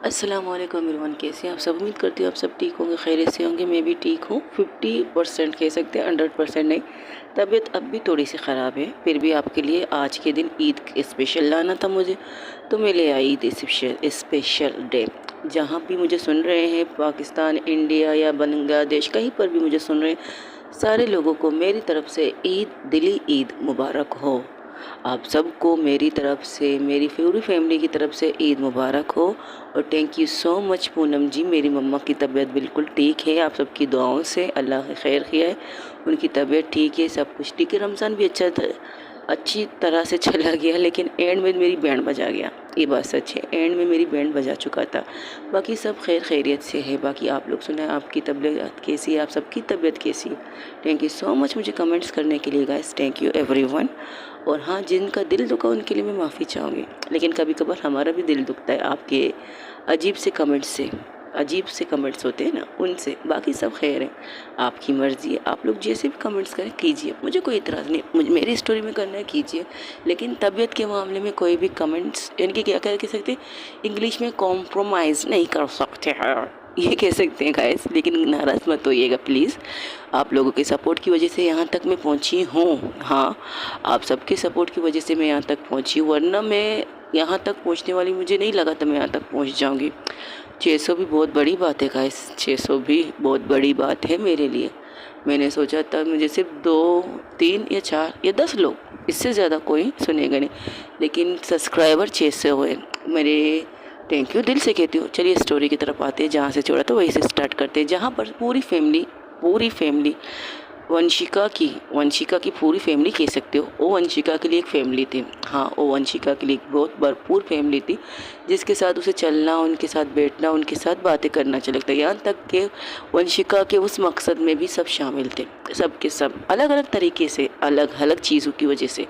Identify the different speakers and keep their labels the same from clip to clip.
Speaker 1: अस्सलाम वालेकुम एवरीवन, कैसे हैं आप सब। उम्मीद करती हूँ आप सब ठीक होंगे, खैरियत से होंगे। मैं भी ठीक हूँ, 50% कह सकते हैं, 100% नहीं। तबीयत अब भी थोड़ी सी ख़राब है, फिर भी आपके लिए आज के दिन ईद स्पेशल लाना था मुझे, तो मैं ले आई ईद स्पेशल डे। जहाँ भी मुझे सुन रहे हैं, पाकिस्तान, इंडिया या बांग्लादेश, कहीं पर भी मुझे सुन रहे हैं, सारे लोगों को मेरी तरफ से दिली ईद मुबारक हो। आप सबको मेरी तरफ से, मेरी पूरी फैमिली की तरफ से ईद मुबारक हो। और thank you so much Poonam ji, मेरी मम्मा की तबीयत बिल्कुल ठीक है, आप सबकी दुआओं से अल्लाह ने खैर किया है, उनकी तबीयत ठीक है, सब कुछ ठीक है। रमज़ान भी अच्छी तरह से चला गया, लेकिन एंड में मेरी बैंड बजा गया, ये बात सच है, एंड में मेरी बैंड बजा चुका था। बाकी सब खैरियत से है। बाकी आप लोग सुनाएं, आपकी तबीयत कैसी है, आप सबकी तबीयत कैसी है। थैंक यू सो मच मुझे कमेंट्स करने के लिए गाइस, थैंक यू एवरीवन। और हाँ, जिनका दिल दुखा उनके लिए मैं माफ़ी चाहूँगी, लेकिन कभी कभार हमारा भी दिल दुखता है आपके अजीब से कमेंट्स से। अजीब से कमेंट्स होते हैं ना, उनसे। बाकी सब खैर है, आपकी मर्ज़ी है, आप लोग जैसे भी कमेंट्स करें कीजिए, मुझे कोई इतराज़ नहीं, मुझे मेरी स्टोरी में करना है कीजिए, लेकिन तबीयत के मामले में कोई भी कमेंट्स, यानी कि क्या कह सकते, इंग्लिश में कॉम्प्रोमाइज़ नहीं कर सकते हैं, ये कह सकते हैं गाइस। लेकिन नाराज़ मत होइएगा प्लीज़, आप लोगों के सपोर्ट की वजह से यहाँ तक मैं पहुँची हूँ। हाँ, आप सबके सपोर्ट की वजह से मैं यहाँ तक पहुँची, वरना मैं यहाँ तक पहुँचने वाली मुझे नहीं लगा था मैं यहाँ तक पहुँच जाऊँगी। 600 भी बहुत बड़ी बात है गाइस, 600 भी बहुत बड़ी बात है मेरे लिए। मैंने सोचा था मुझे सिर्फ 2, 3 या 4 या 10 लोग, इससे ज़्यादा कोई सुनेगा नहीं, लेकिन सब्सक्राइबर 600 हुए मेरे। थैंक यू दिल से कहती हूँ। चलिए स्टोरी की तरफ आते हैं, जहाँ से छोड़ा था वहीं से स्टार्ट करते हैं। जहाँ पर पूरी फैमिली वंशिका की पूरी फैमिली कह सकते हो, वो वंशिका के लिए एक फैमिली थी। हाँ, वो वंशिका के लिए एक बहुत भरपूर फैमिली थी, जिसके साथ उसे चलना, उनके साथ बैठना, उनके साथ बातें करना अच्छा लगता है। यहाँ तक कि वंशिका के उस मकसद में भी सब शामिल थे, सब के सब अलग अलग तरीके से, अलग अलग चीज़ों की वजह से,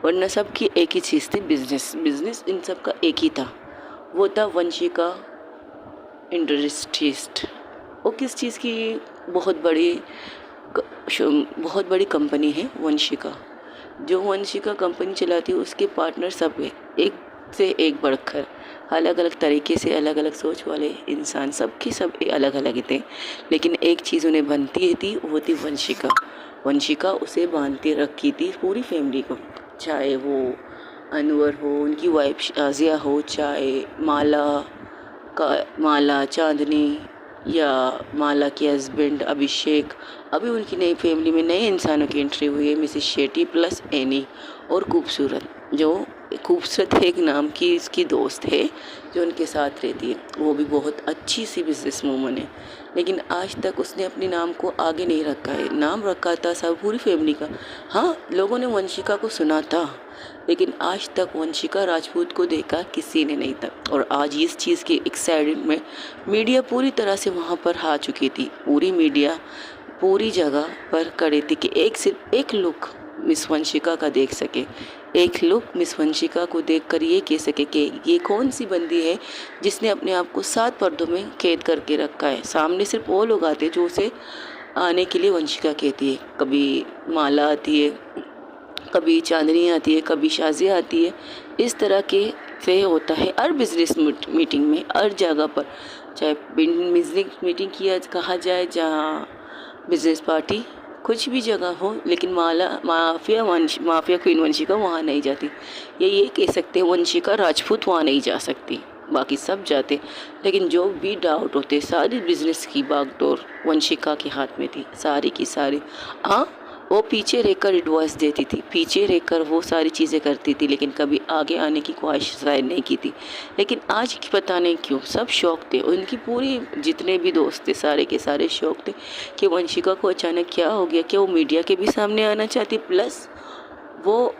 Speaker 1: वरना सबकी एक ही चीज़ थी, बिजनेस इन सब का एक ही था, वो था वंशिका इंडस्ट्रीज। वो किस चीज़ की बहुत बड़ी कंपनी है वंशिका। जो वंशिका कंपनी चलाती है, उसके पार्टनर सब है, एक से एक बढ़कर, अलग अलग तरीके से, अलग अलग सोच वाले इंसान, सबके सब अलग अलग ही थे, लेकिन एक चीज़ उन्हें बनती थी, वो थी वंशिका। वंशिका उसे बांधती रखी थी पूरी फैमिली को, चाहे वो अनवर हो, उनकी वाइफ शाजिया हो, चाहे माला चांदनी, या माला के हस्बैंड अभिषेक। अभी उनकी नई फैमिली में नए इंसानों की एंट्री हुई है, मिसेस शेट्टी प्लस एनी, और खूबसूरत एक नाम की इसकी दोस्त है जो उनके साथ रहती है, वो भी बहुत अच्छी सी बिजनेस वूमन है, लेकिन आज तक उसने अपने नाम को आगे नहीं रखा है। नाम रखा था सब पूरी फैमिली का। हाँ, लोगों ने वंशिका को सुना था, लेकिन आज तक वंशिका राजपूत को देखा किसी ने नहीं था। और आज इस चीज़ के एक्साइटेड में मीडिया पूरी तरह से वहाँ पर आ चुकी थी, पूरी मीडिया पूरी जगह पर खड़ी थी कि सिर्फ एक लुक मिस वंशिका का देख सके, एक लुक मिस वंशिका को देखकर ये कह सके कि ये कौन सी बंदी है जिसने अपने आप को 7 पर्दों में कैद करके रखा है। सामने सिर्फ वो लोग आते जो उसे आने के लिए वंशिका कहती है। कभी माला आती है, कभी चांदनी आती है, कभी शाजिया आती है। इस तरह के से होता है हर बिजनेस मीटिंग में, हर जगह पर, चाहे बिजनेस मीटिंग किया कहा जाए, जहाँ बिजनेस पार्टी, कुछ भी जगह हो, लेकिन माफिया क्वीन वंशिका वहाँ नहीं जाती। ये कह सकते हैं वंशिका राजपूत वहाँ नहीं जा सकती, बाकी सब जाते। लेकिन जो भी डाउट होते, सारी बिजनेस की बागडोर वंशिका के हाथ में थी, सारी की सारी। हाँ, वो पीछे रहकर एडवाइस देती थी, पीछे रहकर वो सारी चीज़ें करती थी, लेकिन कभी आगे आने की ख्वाहिश जाहिर नहीं की थी। लेकिन आज पता नहीं क्यों सब शौक थे, उनकी पूरी जितने भी दोस्त थे सारे के सारे शौक थे कि वंशिका को अचानक क्या हो गया, क्या वो मीडिया के भी सामने आना चाहती, प्लस वो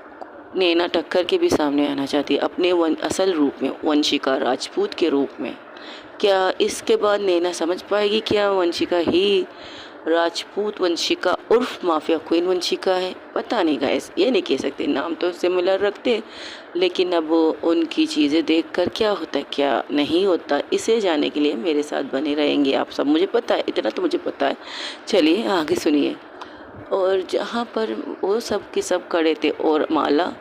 Speaker 1: नैना टक्कर के भी सामने आना चाहती अपने असल रूप में, वंशिका राजपूत के रूप में। क्या इसके बाद नैना समझ पाएगी क्या वंशिका ही राजपूत वंशिका उर्फ माफिया क्वीन वंशिका है? पता नहीं गाइस, ये नहीं कह सकते, नाम तो सिमिलर रखते हैं, लेकिन अब उनकी चीज़ें देखकर क्या होता है क्या नहीं होता, इसे जानने के लिए मेरे साथ बने रहेंगे आप सब। मुझे पता है, इतना तो मुझे पता है। चलिए आगे सुनिए। और जहाँ पर वो सब के सब खड़े थे, और माला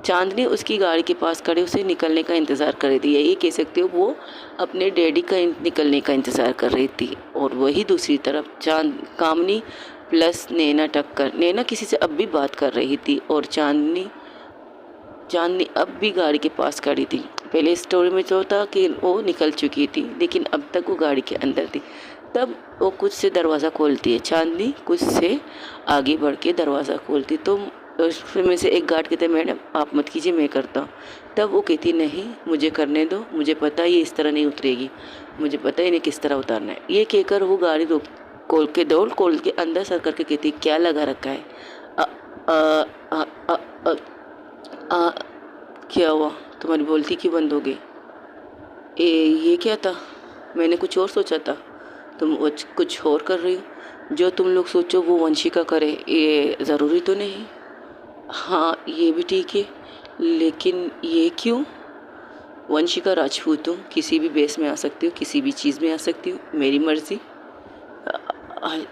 Speaker 1: चांदनी उसकी गाड़ी के पास खड़े उसे निकलने का इंतज़ार कर रही थी, या ये कह सकते हो वो अपने डैडी का निकलने का इंतज़ार कर रही थी। और वही दूसरी तरफ कामनी प्लस नैना टक्कर, नैना किसी से अब भी बात कर रही थी और चांदनी चांदनी अब भी गाड़ी के पास खड़ी थी। पहले स्टोरी में जो था कि वो निकल चुकी थी, लेकिन अब तक वो गाड़ी के अंदर थी। तब वो कुछ से दरवाज़ा खोलती है, चांदनी कुछ से आगे बढ़ के दरवाज़ा खोलती, तो उसमें से एक गार्ड कहते हैं मैडम आप मत कीजिए मैं करता हूँ। तब वो कहती नहीं मुझे करने दो, मुझे पता है ये इस तरह नहीं उतरेगी, मुझे पता है इन्हें किस तरह उतारना है। ये कहकर वो गाड़ी रोक खोल के अंदर सर करके कहती क्या लगा रखा है। आ, आ, आ, आ, आ, आ, क्या हुआ, तुम्हारी बोलती क्यों बंद हो गई? ये क्या था, मैंने कुछ और सोचा था, तुम कुछ और कर रही हो। जो तुम लोग सोचो वो वंशिका करे ये ज़रूरी तो नहीं। हाँ ये भी ठीक है, लेकिन ये क्यों? वंशिका राजपूत हूँ, किसी भी बेस में आ सकती हूँ, किसी भी चीज़ में आ सकती हूँ, मेरी मर्ज़ी।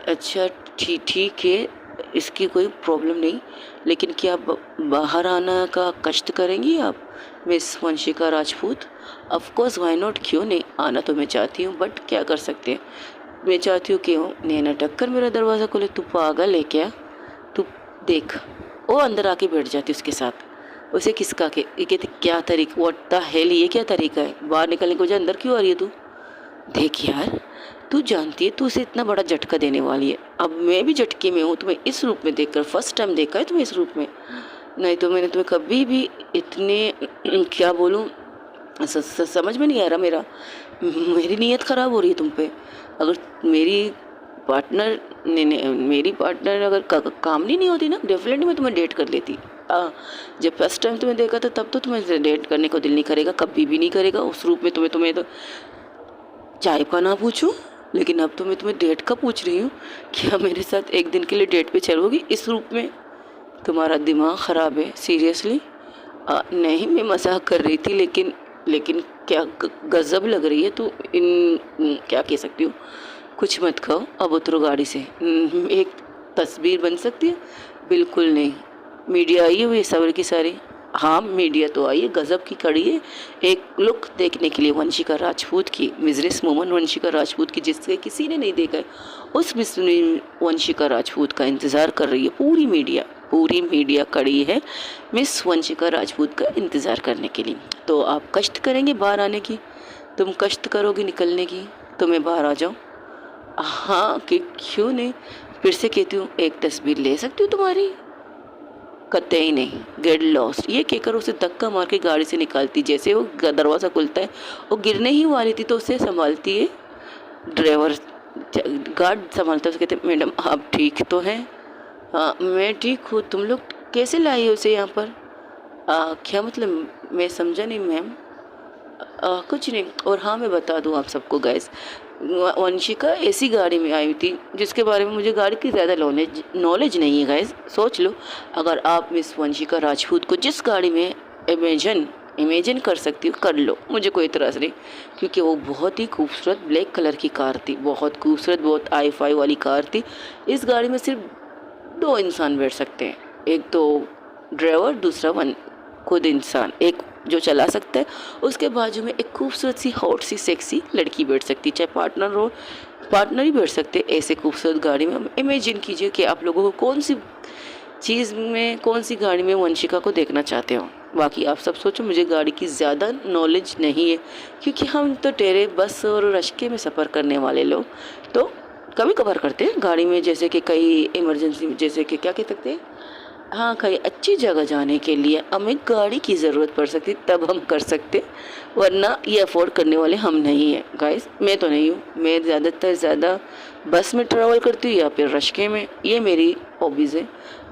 Speaker 1: अच्छा ठीक है, इसकी कोई प्रॉब्लम नहीं, लेकिन क्या बाहर आना का कष्ट करेंगी आप miss Vanshika Rajput? Of course why not, क्यों नहीं, आना तो मैं चाहती हूँ, बट क्या कर सकते हैं। मैं चाहती हूँ कि नैना टक्कर मेरा दरवाज़ा खोले। तू पागल है क्या? तू देख, वो अंदर आके बैठ जाती उसके साथ। उसे किसका के ये कहते क्या तरीका, व्हाट द हेल, ये क्या तरीका है, बाहर निकलने को अंदर क्यों आ रही है तू? देख यार, तू जानती है तू उसे इतना बड़ा झटका देने वाली है। अब मैं भी झटके में हूँ, तुम्हें इस रूप में देखकर, फर्स्ट टाइम देखा है तुम्हें इस रूप में, नहीं तो मैंने तुम्हें कभी भी इतने क्या बोलूँ, समझ में नहीं आ रहा मेरी नीयत ख़राब हो रही है तुम पे। अगर मेरी पार्टनर अगर काम नहीं होती ना, डेफिनेटली मैं तुम्हें डेट कर लेती। जब फर्स्ट टाइम तुम्हें देखा था तब तो तुम्हें डेट करने को दिल नहीं करेगा, कभी भी नहीं करेगा उस रूप में। तुम्हें तो चाय का ना पूछूं, लेकिन अब तो मैं तुम्हें डेट का पूछ रही हूँ। क्या मेरे साथ एक दिन के लिए डेट पे चलोगी इस रूप में? तुम्हारा दिमाग ख़राब है सीरियसली? नहीं मैं मजाक कर रही थी, लेकिन क्या गजब लग रही है तो क्या कह सकती हूँ। कुछ मत कहो, अब उतरो गाड़ी से। एक तस्वीर बन सकती है? बिल्कुल नहीं। मीडिया आई हुई है सबर की सारी। हाँ मीडिया तो आई है, गजब की कड़ी है एक लुक देखने के लिए वंशिका राजपूत की, मिसेस वुमन वंशिका राजपूत की, जिससे किसी ने नहीं देखा है। उस मिस वंशिका राजपूत का इंतज़ार कर रही है पूरी मीडिया कड़ी है मिस वंशिका राजपूत का इंतज़ार करने के लिए। तो आप कष्ट करेंगे बाहर आने की? तुम कष्ट करोगे निकलने की तो मैं बाहर आ जाऊँ? हाँ कि क्यों नहीं, फिर से कहती हूँ एक तस्वीर ले सकती हूँ तुम्हारी? कतई नहीं, गेट लॉस्ट, ये कहकर उसे धक्का मार के गाड़ी से निकालती। जैसे वो दरवाज़ा खुलता है, वो गिरने ही वाली थी तो उसे संभालती है ड्राइवर, गार्ड संभालता है। उसे कहते मैडम आप ठीक तो हैं? हाँ मैं ठीक हूँ, तुम लोग कैसे लाई हो उसे यहाँ पर? क्या मतलब, मैं समझा नहीं मैम। कुछ नहीं। और हाँ मैं बता दूँ आप सबको गैस, वंशिका ऐसी गाड़ी में आई थी जिसके बारे में मुझे गाड़ी की ज़्यादा नॉलेज नहीं है गैस। सोच लो, अगर आप मिस वंशिका राजपूत को जिस गाड़ी में इमेजिन कर सकती हो कर लो, मुझे कोई इतराज़ नहीं, क्योंकि वो बहुत ही खूबसूरत ब्लैक कलर की कार थी, बहुत खूबसूरत, बहुत i5 वाली कार थी। इस गाड़ी में सिर्फ 2 इंसान बैठ सकते हैं, एक तो ड्राइवर, दूसरा खुद इंसान, एक जो चला सकता है। उसके बाजू में एक खूबसूरत सी हॉट सी सेक्सी लड़की बैठ सकती है, चाहे पार्टनर ही बैठ सकते। ऐसे खूबसूरत गाड़ी में इमेजिन कीजिए कि आप लोगों को कौन सी गाड़ी में वंशिका को देखना चाहते हो। बाकी आप सब सोचो, मुझे गाड़ी की ज़्यादा नॉलेज नहीं है, क्योंकि हम तो टेरे बस और रश्के में सफ़र करने वाले लोग तो कभी कभार करते हैं गाड़ी में, जैसे कि कई इमरजेंसी, जैसे कि क्या कह सकते हैं, हाँ कहीं अच्छी जगह जाने के लिए हमें गाड़ी की ज़रूरत पड़ सकती, तब हम कर सकते, वरना ये अफोर्ड करने वाले हम नहीं हैं गाइस। मैं तो नहीं हूँ, मैं ज़्यादा बस में ट्रैवल करती हूँ या फिर रश्के में, ये मेरी हॉबीज़ है।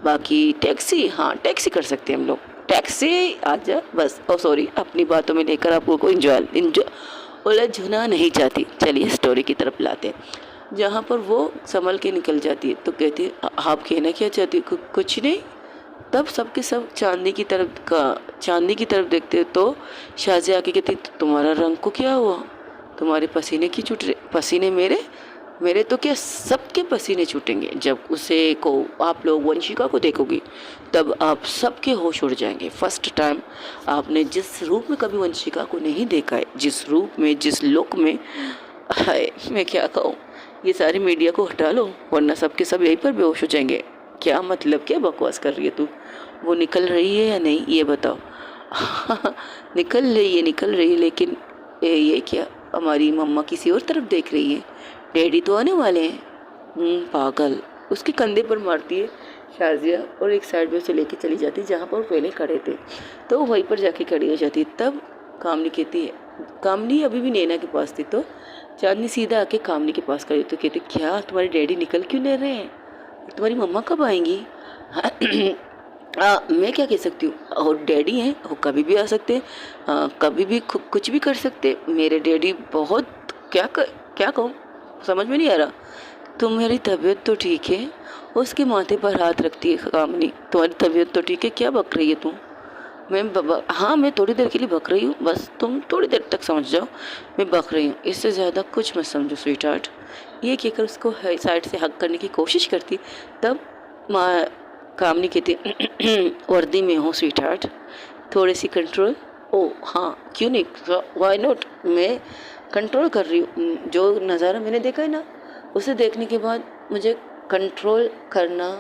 Speaker 1: बाकी टैक्सी, हाँ टैक्सी कर सकते हैं हम लोग, टैक्सी आजा बस। ओ सॉरी, अपनी बातों में लेकर आपको कोई उलझना नहीं चाहती। चलिए स्टोरी की तरफ लाते हैं, जहाँ पर वो संभल के निकल जाती है तो कहती है आप कहना क्या चाहती हो? कुछ नहीं। तब सबके सब चांदी की तरफ देखते तो शाजी आके कहती तुम्हारा रंग को क्या हुआ, तुम्हारे पसीने की छूट रहे? पसीने मेरे? मेरे तो क्या सबके पसीने छूटेंगे जब उसे को आप लोग वंशिका को देखोगे, तब आप सबके होश उड़ जाएंगे। फर्स्ट टाइम आपने जिस रूप में कभी वंशिका को नहीं देखा है, जिस रूप में, जिस लुक में, हाय मैं क्या कहूँ। ये सारी मीडिया को हटा लो वरना सबके सब यहीं पर बेहोश हो जाएंगे। क्या मतलब, क्या बकवास कर रही है तू? वो निकल रही है या नहीं ये बताओ। निकल रही है लेकिन ये क्या, हमारी मम्मा किसी और तरफ देख रही है। डैडी तो आने वाले हैं। पागल। उसके कंधे पर मारती है शाजिया और एक साइड में उसे लेके चली जाती है जहाँ पर वो पहले खड़े थे, तो वहीं पर जाके खड़ी हो जाती है। तब कामनी कहती है, कामनी अभी भी नैना के पास थी, तो चांदनी सीधा आके कामनी के पास खड़ी तो कहती, क्या तुम्हारे डैडी निकल क्यों नहीं रहे हैं, तुम्हारी मम्मा कब आएंगी? मैं क्या कह सकती हूँ, और डैडी हैं वो कभी भी आ सकते हैं, कभी भी कुछ भी कर सकते। मेरे डैडी बहुत क्या कहूँ, समझ में नहीं आ रहा। तुम्हारी तबीयत तो ठीक है? उसके माथे पर हाथ रखती है कामनी। तुम्हारी तबीयत तो ठीक है? क्या बक रही है तुम? हाँ मैं थोड़ी देर के लिए बक रही हूँ, बस तुम थोड़ी देर तक समझ जाओ मैं बक रही हूँ, इससे ज़्यादा कुछ मत समझो स्वीट हार्ट। ये कहकर उसको साइड से हक करने की कोशिश करती। तब माँ कामनी कहती, वर्दी में हो स्वीट हार्ट, थोड़ी सी कंट्रोल। ओ हाँ क्यों नहीं, वाई नॉट, मैं कंट्रोल कर रही हूँ। जो नज़ारा मैंने देखा है ना, उसे देखने के बाद मुझे कंट्रोल करना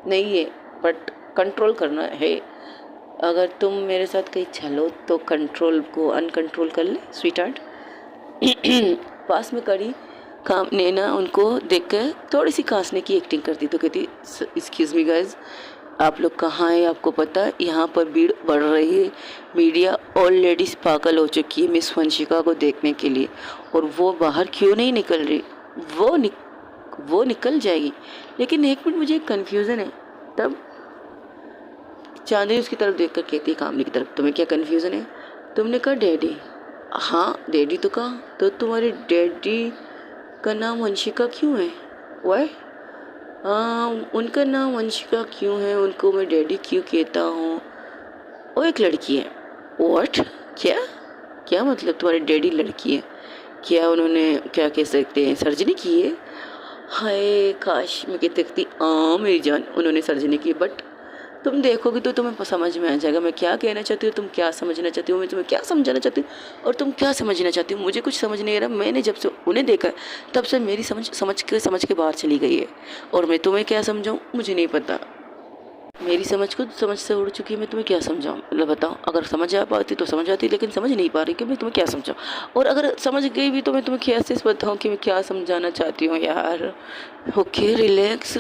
Speaker 1: नहीं है बट कंट्रोल करना है। अगर तुम मेरे साथ कहीं चलो तो कंट्रोल को अनकंट्रोल कर ले स्वीट हार्ट। पास में खड़ी काम नैना उनको देखकर थोड़ी सी कांसने की एक्टिंग करती तो कहती, एक्सक्यूज़ मी गाइज, आप लोग कहाँ हैं? आपको पता है यहाँ पर भीड़ बढ़ रही है, मीडिया ऑलरेडी पागल हो चुकी है मिस वंशिका को देखने के लिए, और वो बाहर क्यों नहीं निकल रही? वो निकल जाएगी, लेकिन एक मिनट मुझे कन्फ्यूज़न है। तब चांदनी उसकी तरफ देखकर कहती है कामनी की तरफ, तुम्हें क्या कन्फ्यूज़न है? तुमने कहा डैडी, हाँ डैडी तो कहा, तो तुम्हारे डैडी का नाम वंशिका क्यों है? वाई? उनका नाम वंशिका क्यों है, उनको मैं डैडी क्यों कहता हूँ? वो एक लड़की है। व्हाट? क्या मतलब तुम्हारे डैडी लड़की है? क्या उन्होंने, क्या कह सकते हैं, सर्जरी की है? हाय काश मैं कहती सकती, मेरी जान उन्होंने सर्जरी की, बट तुम देखोगे तो तुम्हें समझ में आ जाएगा मैं क्या कहना चाहती हूँ, तुम क्या समझना चाहती हो, मैं तुम्हें क्या समझाना चाहती हूँ और तुम क्या समझना चाहती हो। मुझे कुछ समझ नहीं आ रहा। मैंने जब से उन्हें देखा तब से मेरी समझ के बाहर चली गई है, और मैं तुम्हें क्या समझाऊँ मुझे नहीं पता। मेरी समझ खुद समझ से उड़ चुकी है, मैं तुम्हें क्या समझाऊँ? मतलब बताओ, अगर समझ आ पाती तो समझ आती, लेकिन समझ नहीं पा रही कि मैं तुम्हें क्या समझाऊँ, और अगर समझ गई भी तो मैं तुम्हें कैसे बताऊँ कि मैं क्या समझाना चाहती हूँ यार। ओके रिलैक्स,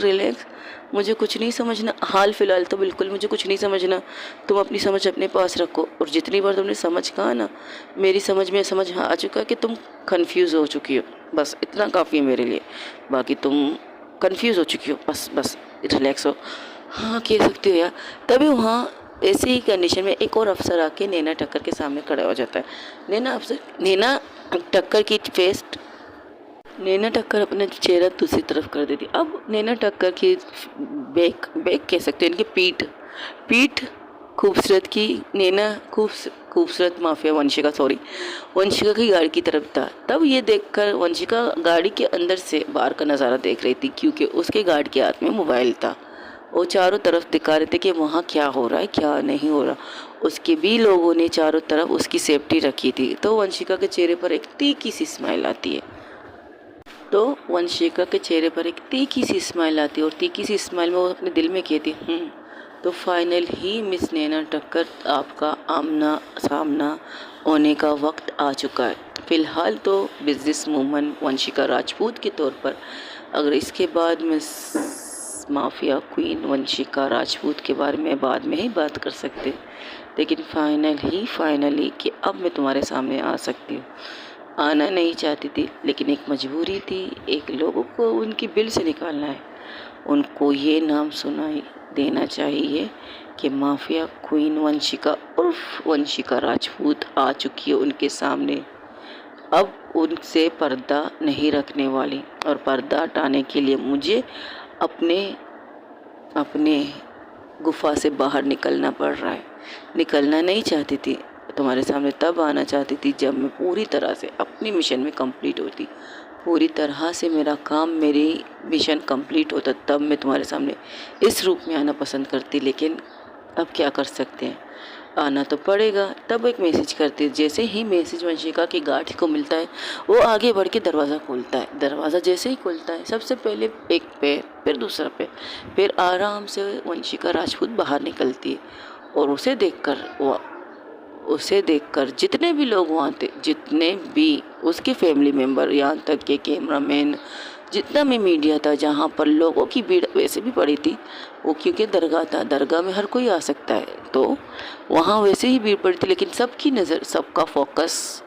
Speaker 1: मुझे कुछ नहीं समझना हाल फिलहाल, तो बिल्कुल मुझे कुछ नहीं समझना। तुम अपनी समझ अपने पास रखो, और जितनी बार तुमने समझ कहा ना, मेरी समझ में समझ आ चुका कि तुम कन्फ्यूज़ हो चुकी हो, बस इतना काफ़ी है मेरे लिए। बाकी तुम कन्फ्यूज़ हो चुकी हो, बस रिलैक्स हो। हाँ कह सकते हो यार। तभी वहाँ ऐसे ही कंडीशन में एक और अफसर आके नैना टक्कर के सामने खड़ा हो जाता है। नैना टक्कर अपना चेहरा दूसरी तरफ कर देती। अब नैना टक्कर की बैक कह सकते हैं, इनकी पीठ खूबसूरत की नैना खूबसूरत माफिया वंशिका की गाड़ी की तरफ था। तब ये देखकर वंशिका गाड़ी के अंदर से बाहर का नज़ारा देख रही थी, क्योंकि उसके गार्ड के हाथ में मोबाइल था। वो चारों तरफ दिखा रहे थे कि वहाँ क्या हो रहा है क्या नहीं हो रहा। उसके भी लोगों ने चारों तरफ उसकी सेफ्टी रखी थी। तो वंशिका के चेहरे पर एक तीखी सी स्माइल आती है और तीखी सी स्माइल में वो अपने दिल में कहती, तो फाइनल ही मिस नैना टक्कर, आपका आमना सामना होने का वक्त आ चुका है। फ़िलहाल तो बिजनेस वूमन वंशिका राजपूत के तौर पर, अगर इसके बाद में माफिया क्वीन वंशिका राजपूत के बारे में बाद में ही बात कर सकते, लेकिन फाइनली कि अब मैं तुम्हारे सामने आ सकती हूँ। आना नहीं चाहती थी, लेकिन एक मजबूरी थी, एक लोगों को उनकी बिल से निकालना है। उनको ये नाम सुनाई देना चाहिए कि माफिया क्वीन वंशिका उर्फ वंशिका राजपूत आ चुकी है उनके सामने। अब उनसे पर्दा नहीं रखने वाली, और पर्दा हटाने के लिए मुझे अपने गुफा से बाहर निकलना पड़ रहा है। निकलना नहीं चाहती थी तुम्हारे सामने तब आना चाहती थी जब मैं पूरी तरह से अपनी मिशन में कंप्लीट होती, पूरी तरह से मेरा काम, मेरी मिशन कंप्लीट होता, तब मैं तुम्हारे सामने इस रूप में आना पसंद करती। लेकिन अब क्या कर सकते हैं, आना तो पड़ेगा। तब एक मैसेज करती। जैसे ही मैसेज वंशिका की गार्ड को मिलता है, वो आगे बढ़ के दरवाज़ा खोलता है। दरवाज़ा जैसे ही खुलता है, सबसे पहले एक पैर, फिर दूसरा पैर, फिर आराम से वंशिका राजपूत बाहर निकलती है। और उसे देखकर जितने भी लोग वहाँ थे, जितने भी उसके फैमिली मेम्बर, यहाँ तक के कैमरामैन, जितना भी मीडिया था, जहाँ पर लोगों की भीड़ वैसे भी पड़ी थी, वो क्योंकि दरगाह था, दरगाह में हर कोई आ सकता है, तो वहाँ वैसे ही भीड़ पड़ी थी। लेकिन सबकी नज़र, सबका फोकस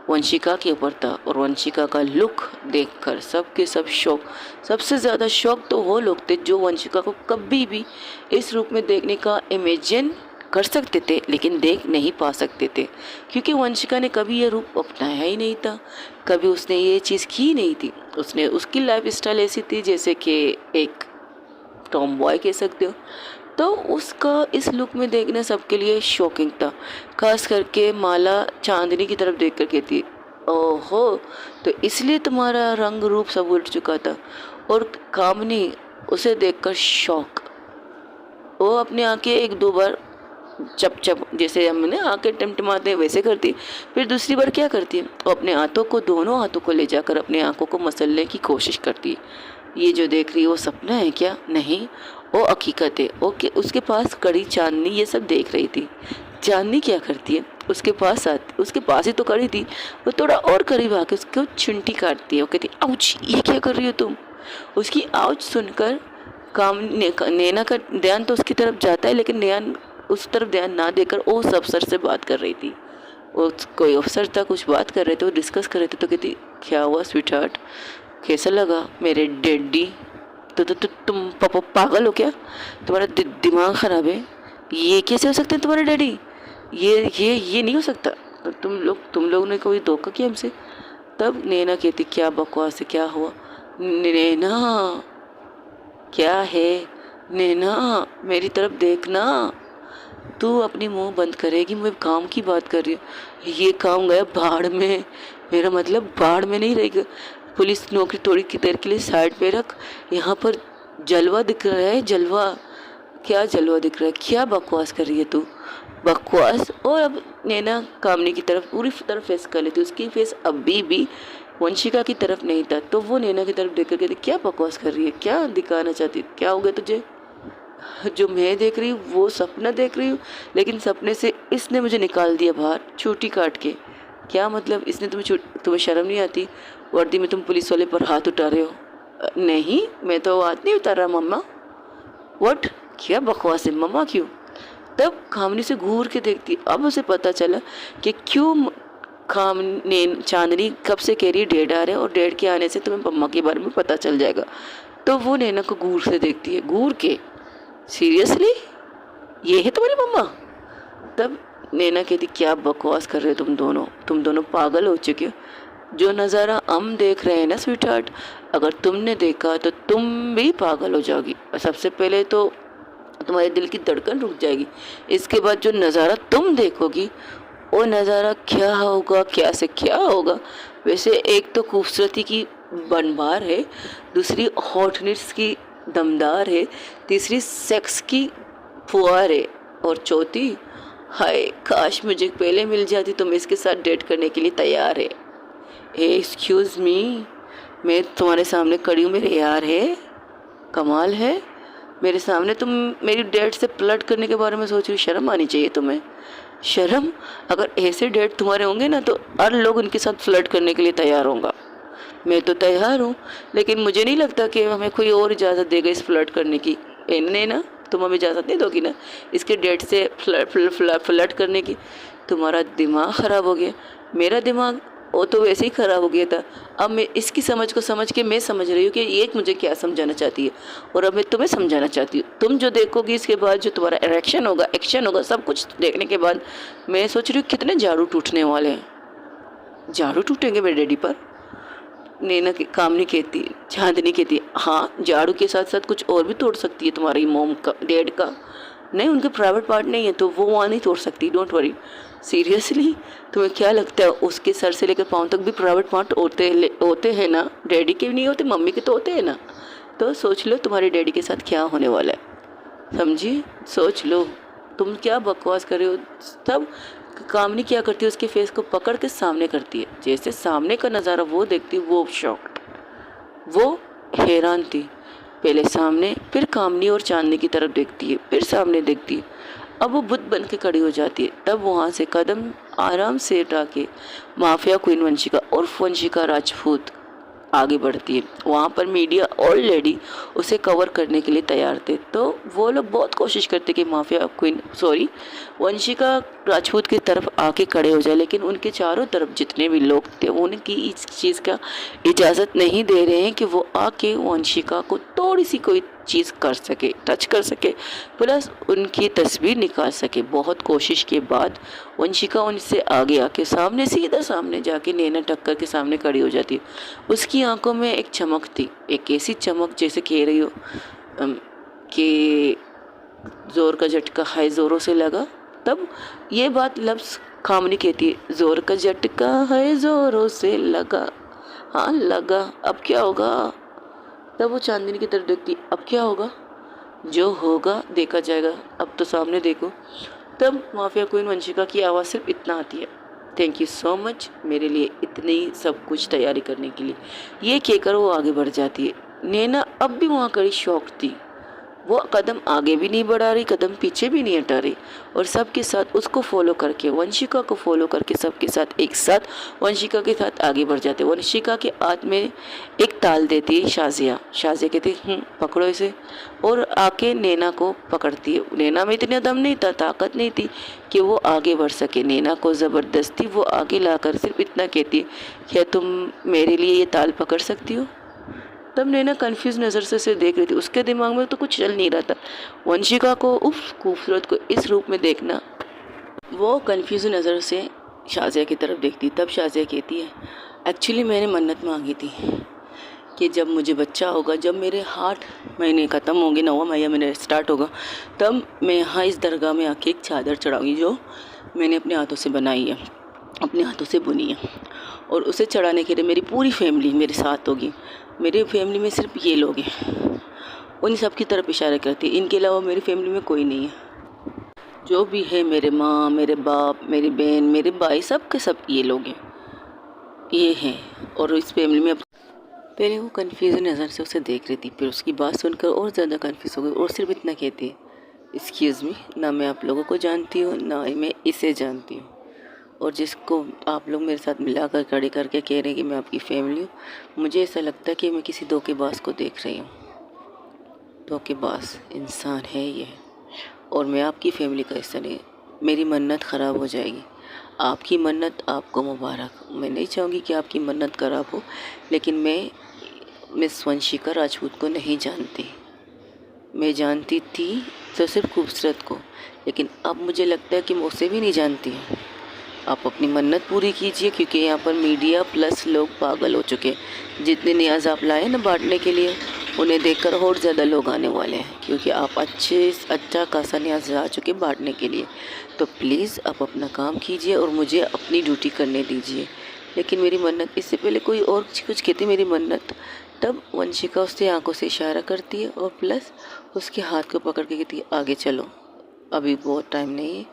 Speaker 1: वंशिका के ऊपर था। और वंशिका का लुक देखकर सबके सब शौक, सबसे ज़्यादा शौक तो वो लोग थे जो वंशिका को कभी भी इस रूप में देखने का इमेजिन कर सकते थे, लेकिन देख नहीं पा सकते थे, क्योंकि वंशिका ने कभी ये रूप अपनाया ही नहीं था, कभी उसने ये चीज़ की नहीं थी। उसकी लाइफ स्टाइल ऐसी थी जैसे कि एक टॉम बॉय कह सकते हो। तो उसका इस लुक में देखना सबके लिए शॉकिंग था। खास करके माला चांदनी की तरफ देख कर कहती, ओहो, तो इसलिए तुम्हारा रंग रूप सब उलट चुका था। और कामनी उसे देखकर शॉक, वो अपनी आंखें एक दो बार चप चप, जैसे हमने आंखें टिमटिमाते हैं वैसे करती। फिर दूसरी बार क्या करती है, वो अपने हाथों को, दोनों हाथों को ले जाकर अपने आंखों को मसलने की कोशिश करती है। ये जो देख रही है वो सपना है क्या? नहीं, वो हकीकत है। ओके, उसके पास कड़ी चांदनी ये सब देख रही थी। चांदनी क्या करती है, उसके पास ही तो खड़ी थी, वो थोड़ा और करीब आके उसको चुंटी काटती है। वो कहती, आउच, ये क्या कर रही हो तुम? उसकी आउच सुनकर नैना का ध्यान तो उसकी तरफ जाता है, लेकिन नैना उस तरफ ध्यान ना देकर वो उस अफसर से बात कर रही थी। वो कोई अफसर था, कुछ बात कर रहे थे, वो डिस्कस कर रहे थे। तो कहती, क्या हुआ स्वीटहार्ट, कैसा लगा मेरे डैडी? तो तुम पागल हो क्या? तुम्हारा दिमाग ख़राब है? ये कैसे हो सकते हैं तुम्हारे डैडी? ये नहीं हो सकता। तो तुम लोग ने कोई धोखा किया हमसे? तब नैना कहती, क्या बकवास है, क्या हुआ? नैना, क्या है? नैना, मेरी तरफ देखना। तू अपनी मुंह बंद करेगी? मैं काम की बात कर रही हूँ। ये काम गया भाड़ में, मेरा मतलब भाड़ में नहीं रहेगा। पुलिस नौकरी थोड़ी की देर के लिए साइड पे रख। यहाँ पर जलवा दिख रहा है, जलवा। क्या जलवा दिख रहा है? क्या बकवास कर रही है तू? बकवास। और अब नैना कामनी की तरफ पूरी तरफ फेस कर लेती। उसकी फेस अभी भी वंशिका की तरफ नहीं था, तो वो नैना की तरफ देख कर कहती, क्या बकवास कर रही है, क्या दिखाना चाहती है, क्या हो गया तुझे? जो मैं देख रही हूँ वो सपना देख रही हूँ, लेकिन सपने से इसने मुझे निकाल दिया बाहर चूटी काट के। क्या मतलब? इसने तुम्हें शर्म नहीं आती? वर्दी में तुम पुलिस वाले पर हाथ उठा रहे हो? नहीं, मैं तो हाथ नहीं उतार रहा मम्मा। व्हाट? क्या बकवास है मम्मा, क्यों? तब खामनी से घूर के देखती। अब उसे पता चला कि क्यों चांदनी कब से कह रही है डैड आ रहे हैं, और डैड के आने से तुम्हें मम्मा के बारे में पता चल जाएगा। तो वो नैना को घूर से देखती है, घूर के, सीरियसली ये है तुम्हारी मम्मा? तब नैना कहती, क्या बकवास कर रहे हो तुम दोनों पागल हो चुके हो। जो नज़ारा हम देख रहे हैं ना स्वीटहार्ट, अगर तुमने देखा तो तुम भी पागल हो जाओगी। सबसे पहले तो तुम्हारे दिल की धड़कन रुक जाएगी, इसके बाद जो नज़ारा तुम देखोगी वो नज़ारा क्या होगा, क्या से क्या होगा। वैसे एक तो खूबसूरती की बनबार है, दूसरी हॉटनेस की दमदार है, तीसरी सेक्स की फुहार है, और चौथी, हाय काश मुझे पहले मिल जाती तो मैं इसके साथ डेट करने के लिए तैयार है। एक्सक्यूज़ मी, मैं तुम्हारे सामने खड़ी हूँ, मेरे यार है, कमाल है। मेरे सामने तुम मेरी डेट से फ्लर्ट करने के बारे में सोच रही हो? शर्म आनी चाहिए तुम्हें, शर्म। अगर ऐसे डेट तुम्हारे होंगे ना तो हर लोग उनके साथ फ्लर्ट करने के लिए तैयार होगा। मैं तो तैयार हूँ, लेकिन मुझे नहीं लगता कि हमें कोई और इजाज़त देगा इस फ्लर्ट करने की। नहीं ना, तुम हमें इजाज़त नहीं दोगी ना इसके डेट से फ्लर्ट करने की? तुम्हारा दिमाग ख़राब हो गया। मेरा दिमाग वो तो वैसे ही ख़राब हो गया था। अब मैं इसकी समझ को समझ के मैं समझ रही हूँ कि ये मुझे क्या समझाना चाहती है, और अब मैं तुम्हें समझाना चाहती हूँ। तुम जो देखोगी इसके बाद, जो तुम्हारा एक्शन होगा, सब कुछ देखने के बाद मैं सोच रही हूँ कितने झाड़ू टूटने वाले हैं। झाड़ू टूटेंगे मेरे डैडी पर? नैना की कामनी कहती, चांदनी कहती, हाँ झाड़ू के साथ साथ कुछ और भी तोड़ सकती है तुम्हारी मोम का, डैड का। नहीं, उनके प्राइवेट पार्ट नहीं है तो वो वहाँ नहीं तोड़ सकती, डोंट वरी। सीरियसली, तुम्हें क्या लगता है उसके सर से लेकर पाँव तक भी प्राइवेट पार्ट होते हैं ना? डैडी के भी नहीं होते, मम्मी के तो होते हैं ना। तो सोच लो तुम्हारे डैडी के साथ क्या होने वाला है, समझी? सोच लो, तुम क्या बकवास कर रहे हो। तब कामनी क्या करती है, उसके फेस को पकड़ के सामने करती है। जैसे सामने का नज़ारा वो देखती, वो शॉक्ड, वो हैरान थी। पहले सामने, फिर कामनी और चांदनी की तरफ देखती है, फिर सामने देखती है। अब वो बुत बन के खड़ी हो जाती है। तब वहाँ से कदम आराम से उठा के माफिया क्वीन वंशिका और वंशिका राजपूत आगे बढ़ती है। वहाँ पर मीडिया ऑलरेडी उसे कवर करने के लिए तैयार थे, तो वो लोग बहुत कोशिश करते कि माफिया क्वीन वंशिका राजपूत की तरफ आके खड़े हो जाए, लेकिन उनके चारों तरफ जितने भी लोग थे उनकी इस चीज़ का इजाज़त नहीं दे रहे हैं कि वो आके वंशिका को थोड़ी सी कोई चीज़ कर सके, टच कर सके, प्लस उनकी तस्वीर निकाल सके। बहुत कोशिश के बाद वंशिका उनसे आगे आके सामने, सीधा सामने जाके नैना टक्कर के सामने खड़ी हो जाती है। उसकी आंखों में एक चमक थी, एक ऐसी चमक जैसे कह रही हो कि ज़ोर का झटका है ज़ोरों से लगा। तब ये बात लफ्ज़ कामनी कहती है, ज़ोर का झटका है ज़ोरों से लगा, हाँ लगा, अब क्या होगा? तब वो चांदनी की तरफ देखती, अब क्या होगा? जो होगा देखा जाएगा, अब तो सामने देखो। तब माफिया क्वीन वंशिका की आवाज़ सिर्फ इतना आती है, थैंक यू सो मच मेरे लिए इतनी सब कुछ तैयारी करने के लिए। ये कहकर वो आगे बढ़ जाती है। नैना अब भी वहाँ खड़ी शौक थी, वो कदम आगे भी नहीं बढ़ा रही, कदम पीछे भी नहीं हटा रही, और सबके साथ उसको फॉलो करके, वंशिका को फॉलो करके सबके साथ एक साथ वंशिका के साथ आगे बढ़ जाते। वंशिका के हाथ में एक ताल देती है शाजिया। शाजिया कहती है पकड़ो इसे, और आके नैना को पकड़ती है। नैना में इतना दम नहीं था, ताकत नहीं थी कि वो आगे बढ़ सके। नैना को ज़बरदस्ती वो आगे लाकर सिर्फ इतना कहती है, क्या तुम मेरे लिए ये ताल पकड़ सकती हो? तब नैना कंफ्यूज नज़र से उसे देख रही थी, उसके दिमाग में तो कुछ चल नहीं रहा था। वंशिका को उस खूबसूरत को इस रूप में देखना, वो कंफ्यूज नज़र से शाजिया की तरफ देखती। तब शाजिया कहती है, एक्चुअली मैंने मन्नत मांगी थी कि जब मुझे बच्चा होगा, जब मेरे 8 महीने ख़त्म होंगे, 9वां महीना मेरा स्टार्ट होगा, तब मैं यहाँ इस दरगाह में आके एक चादर चढ़ाऊँगी जो मैंने अपने हाथों से बनाई है, अपने हाथों से बुनी है, और उसे चढ़ाने के लिए मेरी पूरी फैमिली मेरे साथ होगी। मेरी फैमिली में सिर्फ ये लोग हैं। उन सब की तरफ इशारा करती है, इनके अलावा मेरी फैमिली में कोई नहीं है। जो भी है, मेरे माँ, मेरे बाप, मेरी बहन, मेरे भाई, सब के सब ये लोग हैं, ये हैं। और इस फैमिली में पहले वो कन्फ्यूज नज़र से उसे देख रही थी, फिर उसकी बात सुनकर और ज़्यादा कन्फ्यूज़ हो गई, और सिर्फ इतना कहती है, एक्सक्यूज़ मी, ना मैं आप लोगों को जानती हूँ, ना मैं इसे जानती हूँ, और जिसको आप लोग मेरे साथ मिलाकर खड़े करके कह रहे हैं कि मैं आपकी फैमिली हूँ, मुझे ऐसा लगता है कि मैं किसी धोखेबाज को देख रही हूँ। धोखेबाज इंसान है ये, और मैं आपकी फैमिली का हिस्सा नहीं। मेरी मन्नत ख़राब हो जाएगी। आपकी मन्नत आपको मुबारक। मैं नहीं चाहूँगी कि आपकी मन्नत ख़राब हो, लेकिन मैं मिस वंशिका राजपूत को नहीं जानती। मैं जानती थी तो सिर्फ खूबसूरत को, लेकिन अब मुझे लगता है कि मैं उसे भी नहीं जानती। आप अपनी मन्नत पूरी कीजिए, क्योंकि यहाँ पर मीडिया प्लस लोग पागल हो चुके हैं। जितने न्याज आप लाए ना बांटने के लिए, उन्हें देखकर और ज़्यादा लोग आने वाले हैं, क्योंकि आप अच्छा खासा न्याज ला चुके बांटने के लिए। तो प्लीज़ आप अपना काम कीजिए और मुझे अपनी ड्यूटी करने दीजिए। लेकिन मेरी मन्नत, इससे पहले कोई और कुछ कहती मेरी मन्नत। तब वंशिका उससे आंखों से इशारा करती है और प्लस उसके हाथ को पकड़ के कहती है, आगे चलो, अभी बहुत टाइम नहीं है,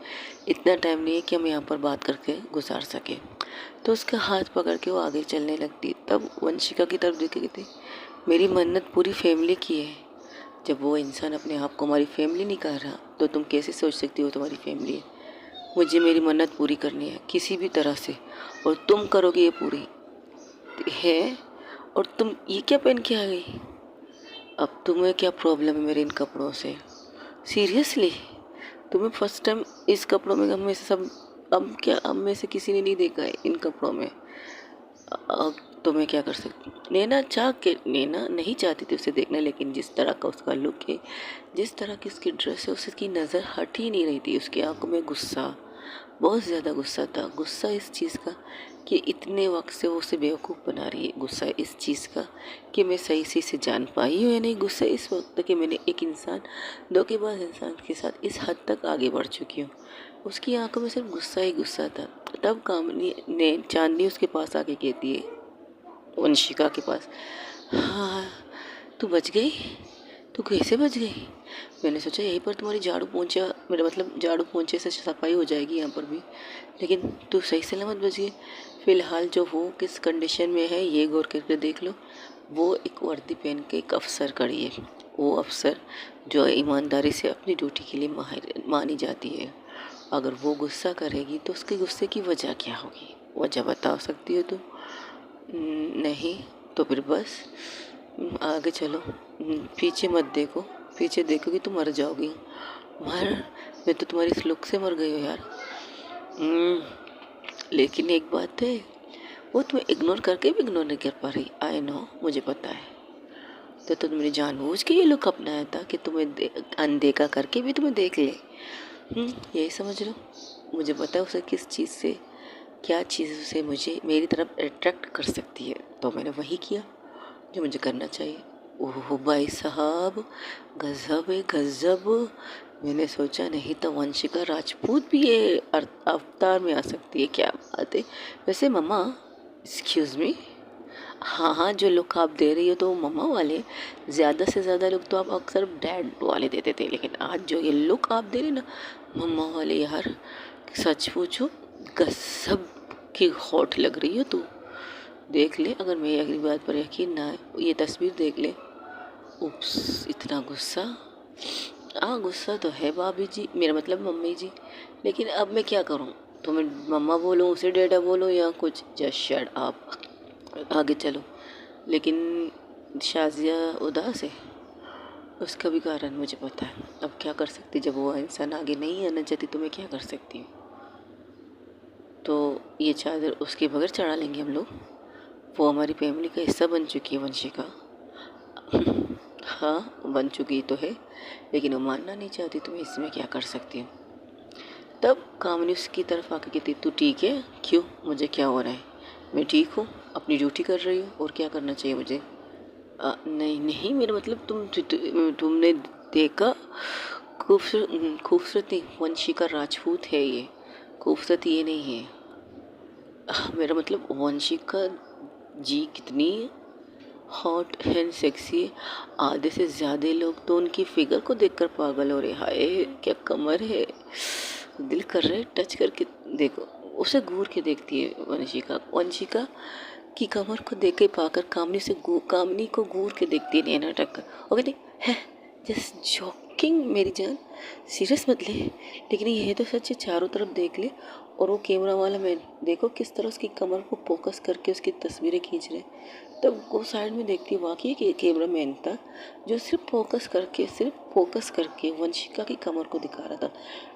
Speaker 1: इतना टाइम नहीं है कि हम यहाँ पर बात करके गुजार सके। तो उसका हाथ पकड़ के वो आगे चलने लगती। तब वंशिका की तरफ देख के कहती, मेरी मन्नत पूरी फैमिली की है। जब वो इंसान अपने आप को हमारी फैमिली नहीं कह रहा, तो तुम कैसे सोच सकती हो तुम्हारी फैमिली है? मुझे मेरी मन्नत पूरी करनी है किसी भी तरह से, और तुम करोगे ये पूरी है। और तुम ये क्या पहन के आ गई? अब तुम्हें क्या प्रॉब्लम है मेरे इन कपड़ों से? सीरियसली, तुम्हें फर्स्ट टाइम इस कपड़ों में हम में से सब, अब में से किसी ने नहीं देखा है इन कपड़ों में। तो मैं क्या कर सकती? नैना नहीं चाहती थी उसे देखना, लेकिन जिस तरह का उसका लुक है, जिस तरह की उसकी ड्रेस है, उसकी नज़र हट ही नहीं रही थी। उसकी आंखों में गुस्सा, बहुत ज़्यादा गुस्सा था। गुस्सा इस चीज़ का कि इतने वक्त से वो उसे बेवकूफ़ बना रही है। गुस्सा इस चीज़ का कि मैं सही से इसे जान पाई हूँ या नहीं। गुस्सा इस वक्त कि मैंने एक इंसान, धोखेबाज इंसान के साथ इस हद तक आगे बढ़ चुकी हूँ। उसकी आंखों में सिर्फ गुस्सा ही गुस्सा था। तब कामनी ने चांदनी उसके पास आके कहती है, वंशिका के पास, हाँ तू बच गई, तू कैसे बच गई? मैंने सोचा यहीं पर तुम्हारी झाड़ू पोंछा, मेरा मतलब झाड़ू पोंछे से सफाई हो जाएगी यहाँ पर भी, लेकिन तू सही सलामत बच गई। फ़िलहाल जो वो किस कंडीशन में है ये गौर करके देख लो। वो एक वर्दी पहन के एक अफसर खड़ी है। वो अफसर जो ईमानदारी से अपनी ड्यूटी के लिए माहिर मानी जाती है। अगर वो गुस्सा करेगी तो उसके गुस्से की वजह क्या होगी? वजह बता सकती हो तुम? नहीं तो फिर बस आगे चलो। पीछे मत देखो, पीछे देखोगी तो मर जाओगी। मर? मैं तो तुम्हारी इस लुक से मर गई हूँ यार। लेकिन एक बात है, वो तुम्हें इग्नोर करके भी इग्नोर नहीं कर पा रही। आई नो, मुझे पता है। तो तुमने जानबूझ के ये लुक अपनाया था कि तुम्हें अनदेखा करके भी तुम्हें देख ले। यही समझ लो। मुझे पता है उसे किस चीज़ से, क्या चीज़ उसे मुझे मेरी तरफ अट्रैक्ट कर सकती है, तो मैंने वही किया जो मुझे करना चाहिए। ओह भाई साहब, गजब है गजब। मैंने सोचा नहीं था वंशिका राजपूत भी ये अवतार में आ सकती है। क्या बात है। वैसे मम्मा, एक्सक्यूज़ मी, हाँ हाँ, जो लुक आप दे रही हो तो मम्मा वाले, ज़्यादा से ज़्यादा लुक तो आप अक्सर डैड वाले देते थे, लेकिन आज जो ये लुक आप दे रहे ना मम्मा वाले, यार सच पूछो गजब की हॉट लग रही हो तू। देख ले, अगर मेरी अगली बात पर यकीन ना आए, ये तस्वीर देख ले। उप्स, इतना गुस्सा। हाँ गुस्सा तो है भाभी जी, मेरा मतलब मम्मी जी, लेकिन अब मैं क्या करूँ? तुम्हें मम्मा बोलूँ, उसे डैडा बोलूँ या कुछ? जस्ट शट अप, आगे चलो। लेकिन शाजिया उदास है, उसका भी कारण मुझे पता है। अब क्या कर सकती, जब वो इंसान आगे नहीं आना चाहती तो मैं क्या कर सकती हूँ? तो ये चादर उसके बगैर चढ़ा लेंगे हम लोग। वो हमारी फैमिली का हिस्सा बन चुकी है वंशिका। हाँ बन चुकी तो है, लेकिन वो मानना नहीं चाहती, तो मैं इसमें क्या कर सकती हूँ? तब कामनी उसकी तरफ आके कहती, तू ठीक है? क्यों, मुझे क्या हो रहा है? मैं ठीक हूँ, अपनी ड्यूटी कर रही हूँ, और क्या करना चाहिए मुझे? नहीं नहीं, मेरा मतलब तुमने देखा, खूबसूरती वंशिका राजपूत है ये, खूबसूरत ये नहीं है। मेरा मतलब वंशिका जी कितनी हॉट एंड सेक्सी है। आधे से ज़्यादा लोग तो उनकी फिगर को देखकर पागल हो रहे। हाय क्या कमर है, दिल कर रहा है टच करके देखो। उसे घूर के देखती है वंशिका। वंशिका की कमर को देख के पाकर कामनी को घूर के देखती है नैना टक्कर। और कहती है जस्ट जॉकिंग मेरी जान, सीरियस मत ले। लेकिन ये तो सच है, चारों तरफ देख ले। और वो कैमरा वाला मैन देखो किस तरह उसकी कमर को फोकस करके उसकी तस्वीरें खींच रहे। तब वो साइड में देखती है, वाकई कि कैमरा मैन था जो सिर्फ फोकस करके वंशिका की कमर को दिखा रहा था।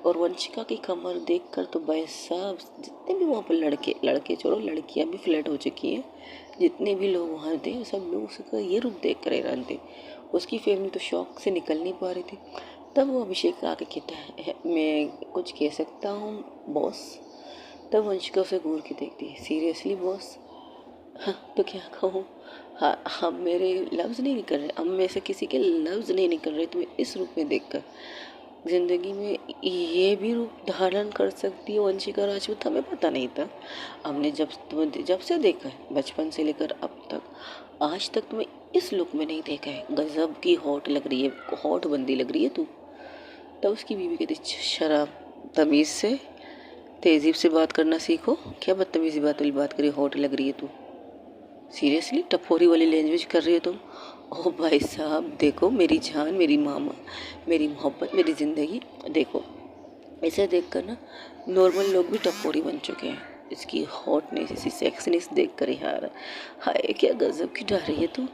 Speaker 1: और वंशिका की कमर देखकर तो भाई साहब, जितने भी वहाँ पर लड़के छोड़ो, लड़कियाँ भी फ्लैट हो चुकी हैं। जितने भी लोग वहाँ थे सब लोग उसका ये रूप देख कर हैरान थे। उसकी फैमिली तो शौक से निकल नहीं पा रही थी। तब वो अभिषेक आके कहता है, मैं कुछ कह सकता हूँ बॉस? तब वंशिका उसे घूर के देखती है, सीरियसली बॉस? हाँ तो क्या कहूँ? हाँ अब मेरे लफ्ज़ नहीं निकल रहे, अब में से किसी के लफ्ज़ नहीं निकल रहे तुम्हें इस रूप में देखकर। ज़िंदगी में ये भी रूप धारण कर सकती है वंशिका राजपूत, हमें पता नहीं था। हमने जब से देखा है, बचपन से लेकर अब तक, आज तक तुम्हें इस लुक में नहीं देखा है। गजब की हॉट लग रही है, हॉट बंदी लग रही है तू। तब उसकी बीवी कहती, शराब, तमीज़ से तहजीब से बात करना सीखो। क्या बदतमीज़ी बात करी, हॉट लग रही है तू? सीरियसली टपोरी वाली लैंग्वेज कर रही हो तुम? ओह भाई साहब देखो, मेरी जान, मेरी मामा, मेरी मोहब्बत, मेरी ज़िंदगी, देखो इसे देखकर ना नॉर्मल लोग भी टपोरी बन चुके हैं। इसकी हॉटनेस, इसी सेक्सनेस देख कर यार, हाय क्या गजब की डाल रही है तू।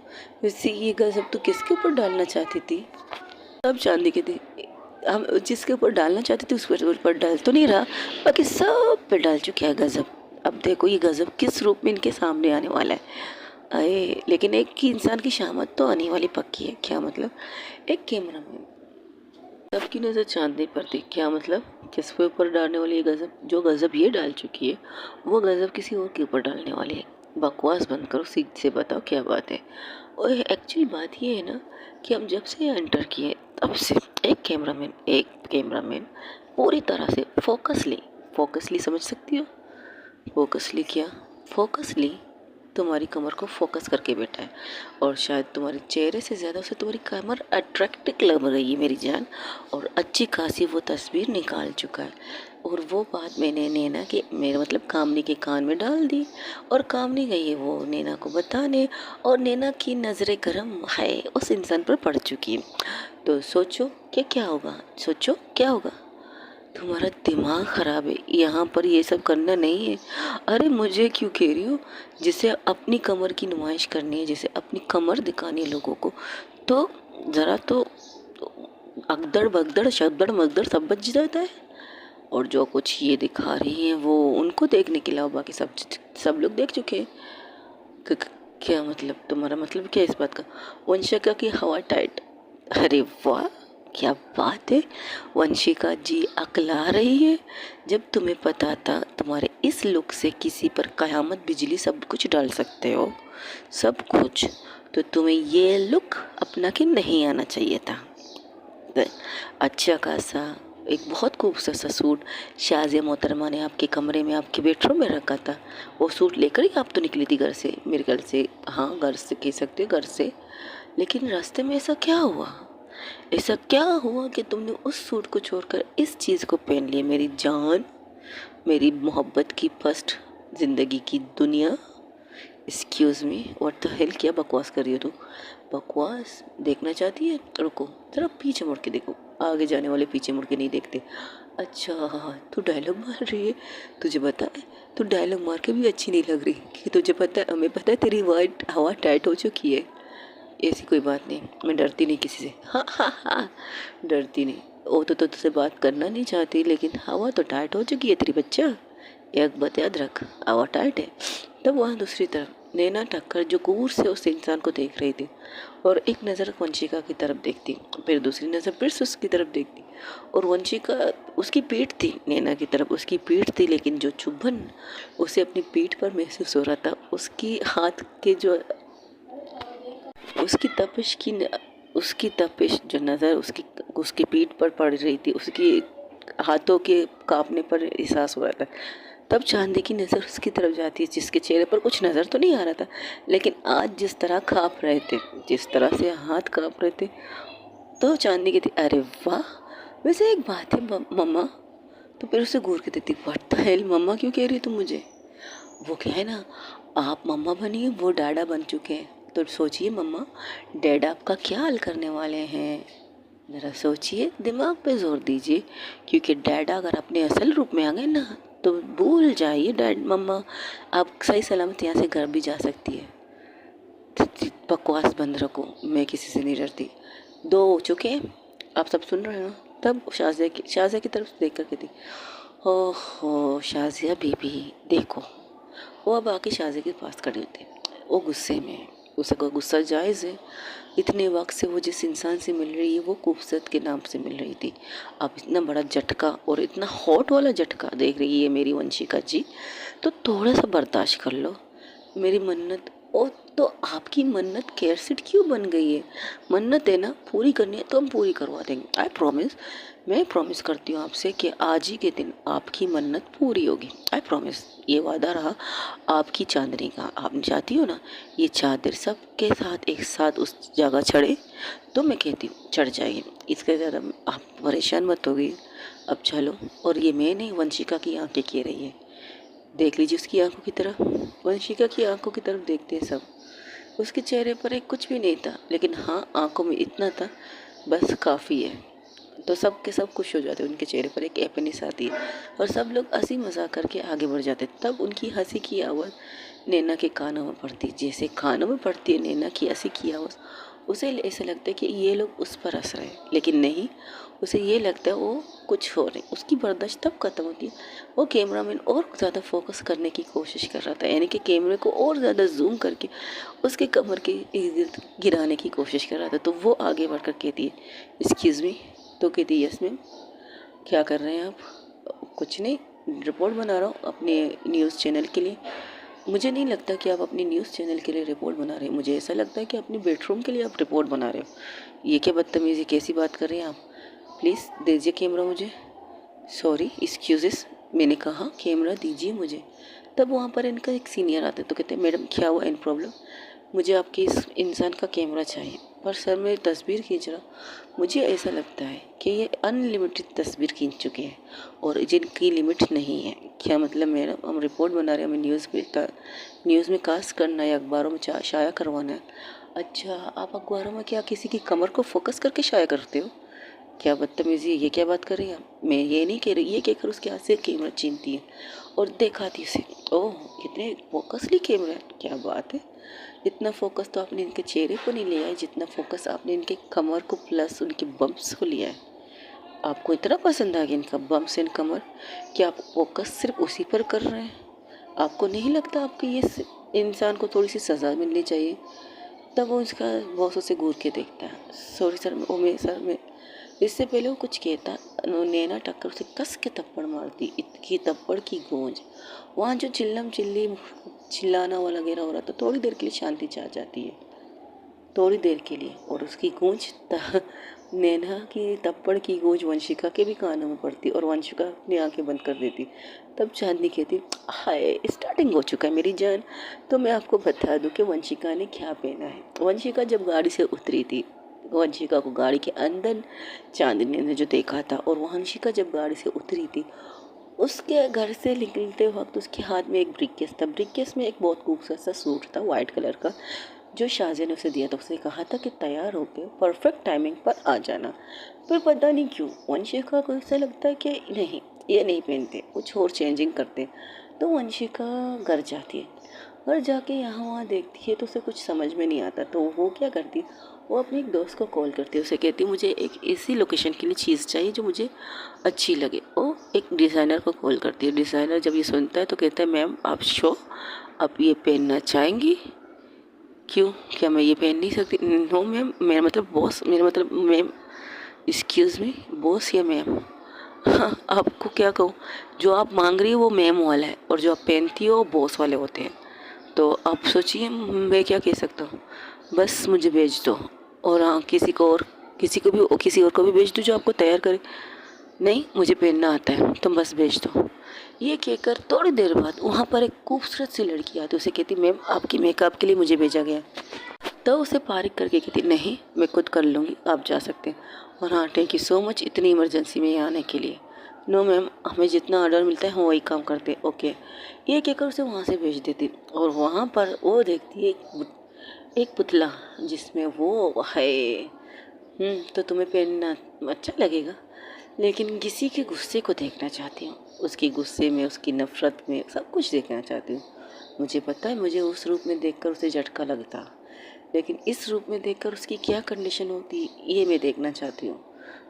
Speaker 1: वैसे ये गजब तो किसके ऊपर डालना चाहती थी? सब चांदी के थे, हम जिसके ऊपर डालना चाहते थे उस ऊपर डाल तो नहीं रहा, बाकी सब पे डाल चुके हैं गजब। अब देखो ये गजब किस रूप में इनके सामने आने वाला है। अरे लेकिन एक की इंसान की शामत तो आने वाली पक्की है। क्या मतलब? एक कैमरामैन सबकी नज़र चांदनी पर थी। क्या मतलब? किसके ऊपर डालने वाली है गज़ब? जो गज़ब ये डाल चुकी है वो गज़ब किसी और के ऊपर डालने वाली है। बकवास बंद करो, सीध से बताओ क्या बात है। और एक्चुअली बात ये है ना कि हम जब से एंटर किए तब से एक कैमरामैन पूरी तरह से फोकसली समझ सकती हो? फोकसली क्या? फोकसली तुम्हारी कमर को फोकस करके बैठा है, और शायद तुम्हारे चेहरे से ज़्यादा उसे तुम्हारी कमर अट्रैक्टिव लग रही है मेरी जान, और अच्छी खासी वो तस्वीर निकाल चुका है। और वो बात मैंने नैना के, मेरा मतलब कामनी के कान में डाल दी, और कामनी गई है वो नैना को बताने, और नैना की नज़रें गर्म है उस इंसान पर पड़ चुकी है। तो सोचो कि क्या होगा, सोचो क्या होगा। तुम्हारा दिमाग खराब है, यहाँ पर ये सब करना नहीं है। अरे मुझे क्यों कह रही हो? जिसे अपनी कमर की नुमाइश करनी है, जिसे अपनी कमर दिखानी है लोगों को, तो ज़रा तो अगदड़ बगदड़ शगदड़ मगदड़ सब बच जाता है। और जो कुछ ये दिखा रही हैं वो उनको देखने के अलावा बाकी सब लोग देख चुके हैं। क- क्या मतलब? तुम्हारा मतलब क्या है इस बात का? वंशिका की हवा टाइट। अरे वाह, क्या बात है। वंशिका जी अकला रही है। जब तुम्हें पता था तुम्हारे इस लुक से किसी पर कयामत बिजली सब कुछ डाल सकते हो, सब कुछ, तो तुम्हें ये लुक अपना के नहीं आना चाहिए था। अच्छा खासा एक बहुत खूबसूरत सा सूट शाज़िया मोहतरमा ने आपके कमरे में, आपके बेडरूम में रखा था। वो सूट लेकर ही आप तो निकली थी घर से, मेरे घर से, हाँ घर से कह सकते हो, घर से। लेकिन रास्ते में ऐसा क्या हुआ? ऐसा क्या हुआ कि तुमने उस सूट को छोड़कर इस चीज़ को पहन लिया? मेरी जान, मेरी मोहब्बत की फर्स्ट ज़िंदगी की दुनिया। Excuse me, what the hell, क्या बकवास कर रही हो तू? बकवास देखना चाहती है? रुको ज़रा पीछे मुड़ के देखो, आगे जाने वाले पीछे मुड़ के नहीं देखते। अच्छा हाँ, तू डायलॉग मार रही है। तुझे पता है तू डायलॉग मार के भी अच्छी नहीं लग रही, कि तुझे पता है, हमें पता है तेरी वाइट हवा टाइट हो चुकी है। ऐसी कोई बात नहीं, मैं डरती नहीं किसी से। हाँ हाँ हाँ, डरती नहीं। वो तो तुझसे बात करना नहीं चाहती, लेकिन हवा तो टाइट हो चुकी है तेरी बच्चा। एक बात याद रख, हवा टाइट है। तब वहाँ दूसरी तरफ नैना टक्कर जो गौर से उस इंसान को देख रही थी, और एक नज़र वंशिका की तरफ देखती, फिर दूसरी नज़र फिर से उसकी तरफ देखती, और वंशिका, उसकी पीठ थी नैना की तरफ, उसकी पीठ थी, लेकिन जो चुभन उसे अपनी पीठ पर महसूस हो रहा था, उसकी हाथ के जो, उसकी तपिश की उसकी तपिश जो नज़र उसकी उसकी पीठ पर पड़ रही थी, उसकी हाथों के कांपने पर एहसास हो रहा था। तब चांदी की नज़र उसकी तरफ जाती है, जिसके चेहरे पर कुछ नज़र तो नहीं आ रहा था, लेकिन आज जिस तरह काँप रहे थे, जिस तरह से हाथ काँप रहे थे, तो चांदी की थी। अरे वाह, वैसे एक बात है मम्मा। तो फिर उसे घूर के देती, व्हाट द हेल मम्मा क्यों कह रही है तुम मुझे? वो क्या है ना, आप मम्मा बनी है, वो डैडा बन चुके हैं, तो सोचिए मम्मा, डैड आपका क्या हाल करने वाले हैं। ज़रा सोचिए, दिमाग पे जोर दीजिए, क्योंकि डैडा अगर अपने असल रूप में आ गए ना, तो भूल जाइए डैड मम्मा, आप सही सलामत यहाँ से घर भी जा सकती है। बकवास बंद रखो, मैं किसी से नहीं डरती। दो हो चुके हैं, आप सब सुन रहे हो। तब शाज़िया की तरफ देख कर के थी, ओहो शाज़िया बीबी देखो। वो अब आके शाज़िया के पास खड़ी होती, वो गुस्से में है। उसका गुस्सा जायज़ है, इतने वक्त से वो जिस इंसान से मिल रही है वो खूबसूरत के नाम से मिल रही थी, अब इतना बड़ा झटका, और इतना हॉट वाला झटका देख रही है मेरी वंशिका जी, तो थोड़ा सा बर्दाश्त कर लो मेरी मन्नत। ओ तो आपकी मन्नत कैसेट क्यों बन गई है? मन्नत है ना, पूरी करनी है तो हम पूरी करवा देंगे, आई प्रॉमिस। मैं प्रॉमिस करती हूँ आपसे कि आज ही के दिन आपकी मन्नत पूरी होगी, आई प्रॉमिस। ये वादा रहा आपकी चांदनी का। आप चाहती हो ना ये चादर सबके साथ एक साथ उस जगह चढ़े, तो मैं कहती हूँ चढ़ जाइए, इसके ज़्यादा आप परेशान मत होगी। अब चलो। और ये मैं नहीं, वंशिका की आंखें कह रही है, देख लीजिए उसकी आंखों की तरफ। वंशिका की आंखों की तरफ देखते हैं सब। उसके चेहरे पर एक कुछ भी नहीं था, लेकिन हाँ आंखों में इतना था, बस काफ़ी है। तो सब के सब खुश हो जाते, उनके चेहरे पर एक हैप्पीनेस आती है, और सब लोग हंसी मजाक करके आगे बढ़ जाते। तब उनकी हंसी की आवाज़ नैना के कानों में पड़ती, जैसे कानों में पड़ती है नैना की हंसी की आवाज़, उसे ऐसा लगता है कि ये लोग उस पर हंस रहे हैं, लेकिन नहीं, उसे ये लगता है वो कुछ हो रहे। उसकी बर्दाश्त तब खत्म होती है, वो कैमरामैन और ज़्यादा फोकस करने की कोशिश कर रहा था, यानी कि कैमरे को और ज़्यादा जूम करके उसके कमर के इर्द गिराने की कोशिश कर रहा था। तो वो आगे बढ़कर कहती है, एक्सक्यूज़ मी, तो कहती यस मैम। क्या कर रहे हैं आप? कुछ नहीं, रिपोर्ट बना रहा हूँ अपने न्यूज़ चैनल के लिए। मुझे नहीं लगता कि आप अपनी न्यूज़ चैनल के लिए रिपोर्ट बना रहे हैं, मुझे ऐसा लगता है कि अपने बेडरूम के लिए आप रिपोर्ट बना रहे हो। ये क्या बदतमीज़ी, कैसी बात कर रहे हैं आप? प्लीज़ दीजिए कैमरा मुझे। सॉरी, एक्सक्यूजेस, मैंने कहा कैमरा दीजिए मुझे। तब वहाँ पर इनका एक सीनियर आता है तो कहते हैं मैडम क्या हुआ, इन प्रॉब्लम, मुझे आपके इस इंसान का कैमरा चाहिए। पर सर मैं तस्वीर खींच रहा। मुझे ऐसा लगता है कि ये अनलिमिटेड तस्वीर खींच चुके हैं और जिनकी लिमिट नहीं है। क्या मतलब मैडम, हम रिपोर्ट बना रहे हैं, हमें न्यूज़ में कास्ट करना है, अखबारों में शाया करवाना है। अच्छा, आप अखबारों में क्या किसी की कमर को फोकस करके शाया करते हो? क्या बदतमीज़ी, ये क्या बात कर रही हैं आप? मैं ये नहीं कह रही, ये कहकर उसके हाथ से कैमरा छीनती है और दिखाती उसे। ओह, इतने फोकसली कैमरा है, क्या बात है। इतना फोकस तो आपने इनके चेहरे को नहीं लिया है जितना फोकस आपने इनके कमर को प्लस उनके बम्प्स को लिया है। आपको इतना पसंद आ गया इनका बम्प्स एंड कमर कि आप फोकस सिर्फ उसी पर कर रहे हैं। आपको नहीं लगता आपको ये इंसान को थोड़ी सी सज़ा मिलनी चाहिए? तब वो उसका बॉस उसे घूर के देखता है। सॉरी सर, सर मैं, इससे पहले वो कुछ कहता, नैना टक्कर उसे कस के थप्पड़ मारती। इतनी थप्पड़ की गूंज, वहाँ जो चिल्लाना वाला वगैरह हो रहा था, थोड़ी देर के लिए शांति छा जाती है, थोड़ी देर के लिए। और उसकी गूंज नैना की थप्पड़ की गूंज वंशिका के भी कानों में पड़ती और वंशिका अपनी आंखें बंद कर देती। तब चांदनी कहती हाय, स्टार्टिंग हो चुका है मेरी जान। तो मैं आपको बता दूं कि वंशिका ने क्या पहना है। वंशिका जब गाड़ी से उतरी थी, वंशिका को गाड़ी के अंदर चांदनी ने जो देखा था, और वंशिका जब गाड़ी से उतरी थी, उसके घर से निकलते वक्त उसके हाथ में एक ब्रीफकेस था। ब्रीफकेस में एक बहुत खूबसूरत सा सूट था वाइट कलर का, जो शाहजहाँ ने उसे दिया था। उसने कहा था कि तैयार होकर परफेक्ट टाइमिंग पर आ जाना। पर पता नहीं क्यों वंशिका को ऐसा लगता है कि नहीं, ये नहीं पहनते, कुछ और चेंजिंग करते। तो वंशिका घर जाती है। घर जाके यहाँ वहाँ देखती है तो उसे कुछ समझ में नहीं आता। तो वो क्या करती, वो अपने एक दोस्त को कॉल करती है। उसे कहती है मुझे एक ऐसी लोकेशन के लिए चीज़ चाहिए जो मुझे अच्छी लगे। वो एक डिज़ाइनर को कॉल करती है। डिज़ाइनर जब ये सुनता है तो कहता है मैम आप आप ये पहनना चाहेंगी? क्यों, क्या मैं ये पहन नहीं सकती? नो मैम, मेरा मतलब बॉस, मेरा मतलब मैम, एक्सक्यूज़ मी, बॉस या मैम? हाँ, आपको क्या कहूँ, जो आप मांग रही हो वो मैम वाला है और जो आप पहनती हो वो बॉस वाले होते हैं। तो आप सोचिए मैं क्या कह सकता हूँ। बस मुझे भेज दो, और हाँ किसी और को भी भेज दो जो आपको तैयार करे। नहीं, मुझे पहनना आता है, तुम बस भेज दो। ये कहकर थोड़ी देर बाद वहाँ पर एक खूबसूरत सी लड़की आती। उसे कहती मैम आपकी मेकअप के लिए मुझे भेजा गया। तो उसे पारिक करके कहती नहीं, मैं खुद कर लूँगी, आप जा सकते हैं। और हाँ, थैंक यू सो मच इतनी इमरजेंसी में आने के लिए। नो मैम, हमें जितना ऑर्डर मिलता है हम वही काम करते हैं। ओके, ये कहकर उसे वहाँ से भेज देती। और वहाँ पर वो देखती है एक पुतला जिसमें वो है। तो तुम्हें पहनना अच्छा लगेगा, लेकिन किसी के गुस्से को देखना चाहती हूँ। उसके गुस्से में, उसकी नफ़रत में, सब कुछ देखना चाहती हूँ। मुझे पता है मुझे उस रूप में देखकर उसे झटका लगता, लेकिन इस रूप में देखकर उसकी क्या कंडीशन होती ये मैं देखना चाहती हूँ।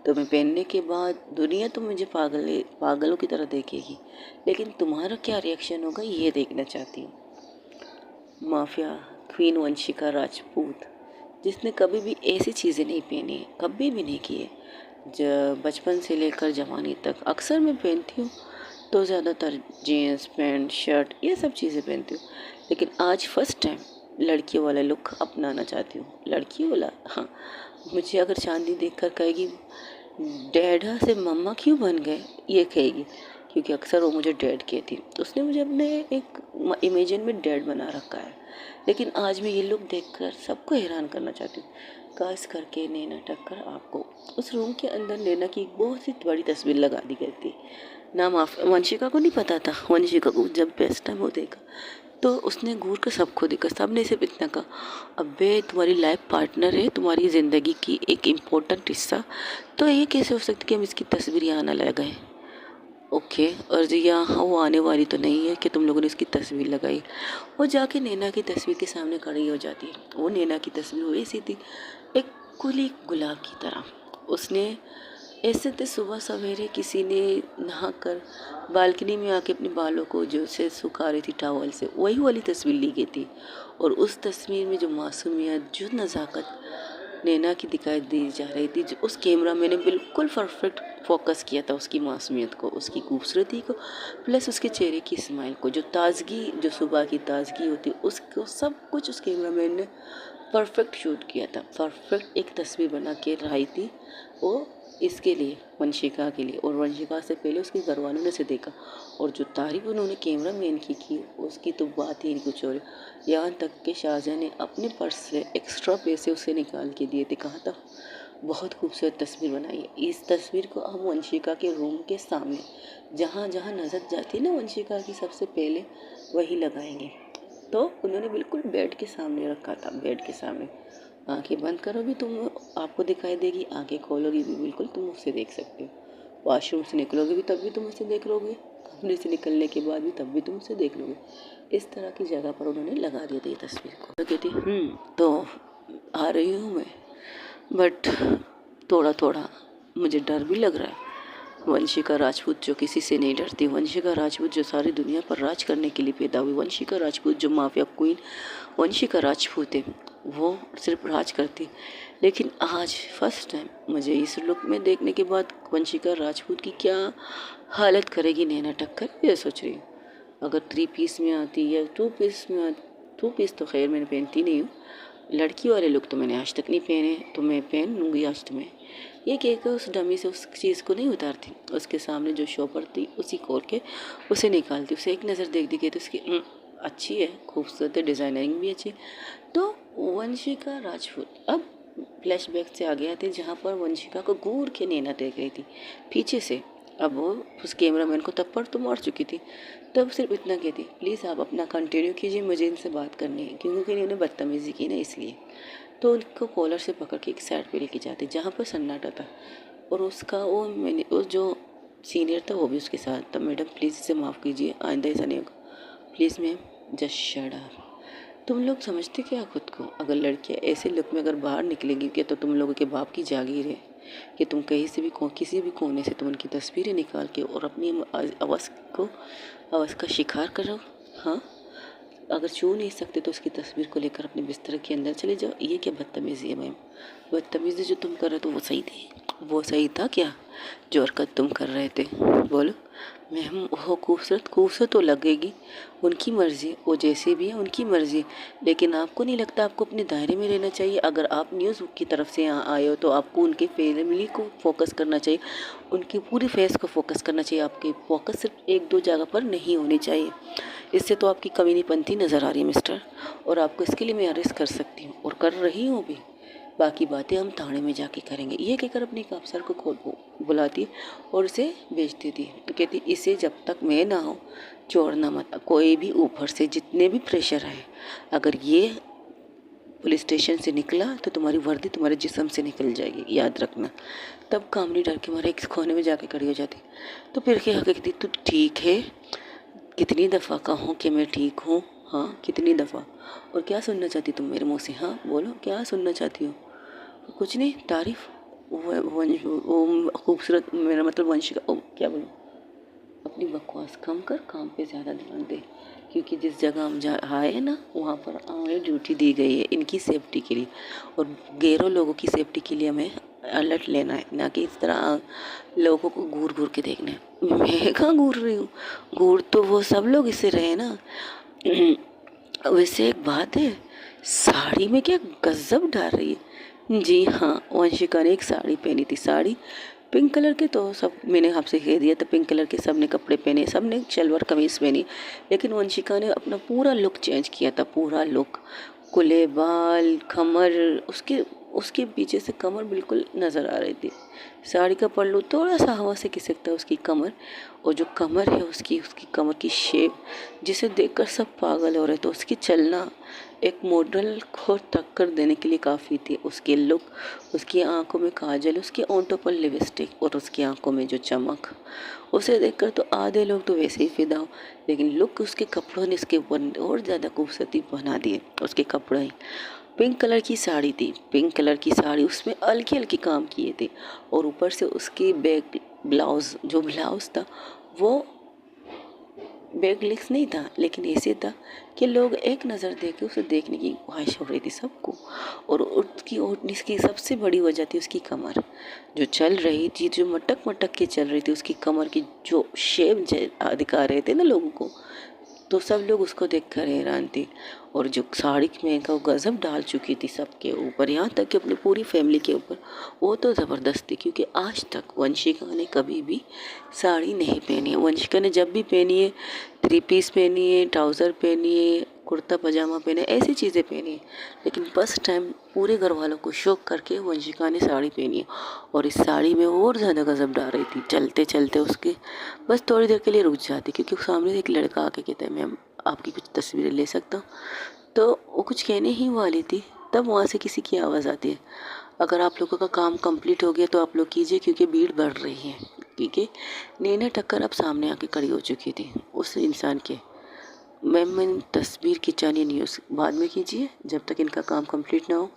Speaker 1: तो मैं पहनने के बाद दुनिया तो मुझे पागलों की तरह देखेगी, लेकिन तुम्हारा क्या रिएक्शन होगा ये देखना चाहती हूँ। माफिया क्वीन वंशिका राजपूत, जिसने कभी भी ऐसी चीज़ें नहीं पहनी है, कभी भी नहीं की है। जब बचपन से लेकर जवानी तक अक्सर मैं पहनती हूँ तो ज़्यादातर जीन्स पैंट शर्ट ये सब चीज़ें पहनती हूँ, लेकिन आज फर्स्ट टाइम लड़कियों वाला लुक अपनाना चाहती हूँ। लड़कियों वाला, हाँ। मुझे अगर चांदी देखकर कहेगी डैडा से मम्मा क्यों बन गए, ये कहेगी, क्योंकि अक्सर वो मुझे डैड कहती। तो उसने मुझे अपने एक इमेजिन में डैड बना रखा है। लेकिन आज मैं ये लुक देखकर सबको हैरान करना चाहती हूँ। काश करके नैना टक्कर आपको उस रूम के अंदर नैना की एक बहुत ही बड़ी तस्वीर लगा दी गई थी। ना माफ, वंशिका को नहीं पता था। वंशिका को जब बेस्ट टाइम वो देखा तो उसने घूर कर सबको देखा। सबने सिर्फ इतना कहा अबे तुम्हारी लाइफ पार्टनर है, तुम्हारी ज़िंदगी की एक इम्पोर्टेंट हिस्सा, तो ये कैसे हो सकता है कि हम इसकी तस्वीर यहाँ ना लगाएं? ओके, और जी यहाँ वो आने वाली तो नहीं है कि तुम लोगों ने इसकी तस्वीर लगाई। वो जाके नैना की तस्वीर के सामने खड़ी हो जाती है। वो नैना की तस्वीर वैसी थी, एक कुली गुलाब की तरह। उसने ऐसे थे सुबह सवेरे किसी ने नहाकर बालकनी में आके अपने बालों को जो से सुखा रही थी टॉवल से, वही वाली तस्वीर ली गई थी। और उस तस्वीर में जो मासूमियत, जो नज़ाकत, नैना की दिखाई दी जा रही थी। जो उस कैमरा मैंने बिल्कुल परफेक्ट फोकस किया था उसकी मासूमियत को, उसकी खूबसूरती को, प्लस उसके चेहरे की स्माइल को, जो ताजगी, जो सुबह की ताजगी होती उसको, सब कुछ उस कैमरा मैन ने परफेक्ट शूट किया था। परफेक्ट एक तस्वीर बना के लाई थी वो इसके लिए, वंशिका के लिए। और वंशिका से पहले उसके घर वालों ने उसे देखा, और जो तारीफ उन्होंने कैमरा मैन की उसकी तो बात ही नहीं कुछ और। यहाँ तक कि शाहजहाँ ने अपने पर्स से एक्स्ट्रा पैसे उसे निकाल के दिए थे, कहा था बहुत खूबसूरत तस्वीर बनाई है। इस तस्वीर को हम वंशिका के रूम के सामने, जहाँ जहाँ नज़र जाती है ना वंशिका की, सबसे पहले वही लगाएंगे। तो उन्होंने बिल्कुल बेड के सामने रखा था, बेड के सामने। आंखें बंद करोगी तुम, आपको दिखाई देगी, आंखें खोलोगी भी बिल्कुल तुम उसे देख सकते हो। वॉशरूम से निकलोगे भी तब भी तुम उसे देख लोगे, कमरे से निकलने के बाद भी तब भी तुम उसे देख लोगे। इस तरह की जगह पर उन्होंने लगा दिया था ये तस्वीर को। तो कहती तो आ रही हूँ मैं, बट थोड़ा थोड़ा मुझे डर भी लग रहा है। वंशिका राजपूत जो किसी से नहीं डरती, वंशिका राजपूत जो सारी दुनिया पर राज करने के लिए पैदा हुई, वंशिका राजपूत जो माफिया क्वीन वंशिका राजपूत है, वो सिर्फ राज करती। लेकिन आज फर्स्ट टाइम मुझे इस लुक में देखने के बाद वंशिका राजपूत की क्या हालत करेगी नैना टक्कर, ये सोच रही हूँ। अगर 3 पीस में आती या 2 पीस में आती, 2 पीस तो खैर मैंने पहनती नहीं हूँ, लड़की वाले लुक तो मैंने आज तक नहीं पहने, तो मैं पहन लूँगी आज। तो मैं ये कहकर उस डमी से उस चीज़ को नहीं उतारती, उसके सामने जो शॉपर थी उसी खोल के उसे निकालती, उसे एक नज़र देख दी कि तो उसकी अच्छी है, खूबसूरत है, डिज़ाइनिंग भी अच्छी। तो वंशिका राजपूत अब फ्लैशबैक से आ गया थे, जहाँ पर वंशिका को घूर के नैना देख रही थी पीछे से। अब वो उस कैमरामैन को थप्पड़ तो मार चुकी थी, तब सिर्फ इतना कहती, प्लीज़ आप अपना कंटिन्यू कीजिए, मुझे इनसे बात करनी है, क्योंकि इन्होंने बदतमीज़ी की ना इसलिए। तो उनको कॉलर से पकड़ के एक साइड पे लेके जाते जहाँ पर सन्नाटा था, और उसका वो मैंने उस जो सीनियर था वो भी उसके साथ था। मैडम प्लीज़ इसे माफ़ कीजिए, आइंदा ऐसा नहीं होगा, please ma'am, just shut up. तुम लोग समझते क्या खुद को? अगर लड़कियाँ ऐसे लुक में अगर बाहर निकलेंगी क्या, तो तुम लोगों के बाप की जागीर है कि तुम कहीं से भी किसी भी कोने से तुम उनकी तस्वीरें निकाल के और अपनी आवाज़ का शिकार करो। हाँ, अगर छू नहीं सकते तो उसकी तस्वीर को लेकर अपने बिस्तर के अंदर चले जाओ। ये क्या बदतमीज़ी है मैम? बदतमीज़ी जो तुम कर रहे तो वो सही थी, वो सही था क्या जो हरकत तुम कर रहे थे? बोलो मैम, वो खूबसूरत तो लगेगी, उनकी मर्ज़ी, वो जैसे भी है उनकी मर्ज़ी, लेकिन आपको नहीं लगता आपको अपने दायरे में रहना चाहिए? अगर आप न्यूज़ की तरफ से यहाँ आए हो तो आपको उनके फैमिली को फोकस करना चाहिए, उनकी पूरी फेस को फोकस करना चाहिए। आपकी फोकस सिर्फ 1-2 जगह पर नहीं होनी चाहिए। इससे तो आपकी कमीनीपंती नज़र आ रही है मिस्टर, और आपको इसके लिए मैं अरेस्ट कर सकती हूँ और कर रही हूँ भी। बाकी बातें हम थाने में जाके करेंगे। ये कहकर अपने एक अफसर को बुलाती और उसे भेज देती। तो कहती, इसे जब तक मैं ना हूँ छोड़ना मत, कोई भी ऊपर से जितने भी प्रेशर आए, अगर ये पुलिस स्टेशन से निकला तो तुम्हारी वर्दी तुम्हारे जिस्म से निकल जाएगी, याद रखना। तब कामनी डर के मारे एक कोने में जाके खड़ी हो जाती। तो फिर क्या कहती, तू ठीक है? कितनी दफ़ा कहूँ कि मैं ठीक हूँ? हाँ, कितनी दफ़ा? और क्या सुनना चाहती तुम मेरे मुँह से? हाँ बोलो, क्या सुनना चाहती हो? कुछ नहीं, तारीफ। वो खूबसूरत, मेरा मतलब वंशिका, क्या बोलूँ, अपनी बकवास कम कर, काम पे ज़्यादा ध्यान दे, क्योंकि जिस जगह हम आए हैं ना, वहाँ पर हमें ड्यूटी दी गई है इनकी सेफ्टी के लिए, और गैरों लोगों की सेफ्टी के लिए हमें अलर्ट लेना है, ना कि इस तरह लोगों को घूर घूर के देखना है। मैं कहाँ घूर रही हूँ? घूर तो वो सब लोग इससे रहे ना। वैसे एक बात है, साड़ी में क्या गजब डाल रही है? जी हाँ, वंशिका ने एक साड़ी पहनी थी, साड़ी पिंक कलर के, तो सब मैंने आपसे कह दिया था पिंक कलर के सब ने कपड़े पहने, सब ने शलवार कमीज़ पहनी। लेकिन वंशिका ने अपना पूरा लुक चेंज किया था, पूरा लुक, खुले बाल, कमर, उसके उसके पीछे से कमर बिल्कुल नज़र आ रही थी। साड़ी का पल्लू थोड़ा सा हवा से खिसकता है उसकी कमर, और जो कमर है उसकी उसकी कमर की शेप, जिसे देखकर सब पागल हो रहे थे। उसकी चलना एक मॉडल को टक्कर देने के लिए काफ़ी थी। उसके लुक, उसकी आंखों में काजल, उसके होंठों पर लिपस्टिक और उसकी आंखों में जो चमक, उसे देखकर तो आधे लोग तो वैसे ही फिदा हो, लेकिन लुक उसके कपड़ों ने इसके ऊपर और ज़्यादा खूबसूरती बना दिए। उसके कपड़े ही पिंक कलर की साड़ी थी, पिंक कलर की साड़ी, उसमें हल्के हल्के काम किए थे, और ऊपर से उसकी बैक ब्लाउज़, जो ब्लाउज़ था वो बैकलिक्स नहीं था, लेकिन ऐसे था कि लोग एक नज़र देख के उसे देखने की ख्वाहिश हो रही थी सबको। और इसकी सबसे बड़ी वजह थी उसकी कमर जो चल रही थी, जो मटक मटक के चल रही थी। उसकी कमर की जो शेप दिखा रहे थे ना लोगों को, तो सब लोग उसको देखकर हैरान थे। और जो साड़ी में का वो गज़ब डाल चुकी थी सबके ऊपर, यहाँ तक कि अपनी पूरी फैमिली के ऊपर, वो तो ज़बरदस्त थी। क्योंकि आज तक वंशिका ने कभी भी साड़ी नहीं पहनी है। वंशिका ने जब भी पहनी है, थ्री पीस पहनी है, ट्राउज़र पहनी है, कुर्ता पजामा पहने, ऐसी चीज़ें पहनी है। लेकिन फर्स्ट टाइम पूरे घर वालों को शौक करके वंशिका ने साड़ी पहनी है। और इस साड़ी में और ज़्यादा गज़ब डाल रही थी। चलते चलते उसके बस थोड़ी देर के लिए रुक जाती, क्योंकि सामने से एक लड़का आके कहता है, मैम आपकी कुछ तस्वीरें ले सकता हूँ। तो वो कुछ कहने ही वाली थी, तब वहाँ से किसी की आवाज़ आती है, अगर आप लोगों का काम कंप्लीट हो गया तो आप लोग कीजिए, क्योंकि भीड़ बढ़ रही है। क्योंकि नैना टक्कर अब सामने आके खड़ी हो चुकी थी उस इंसान के। मैंने तस्वीर खिंचानी नहीं, उस बाद में कीजिए जब तक इनका काम कंप्लीट ना हो।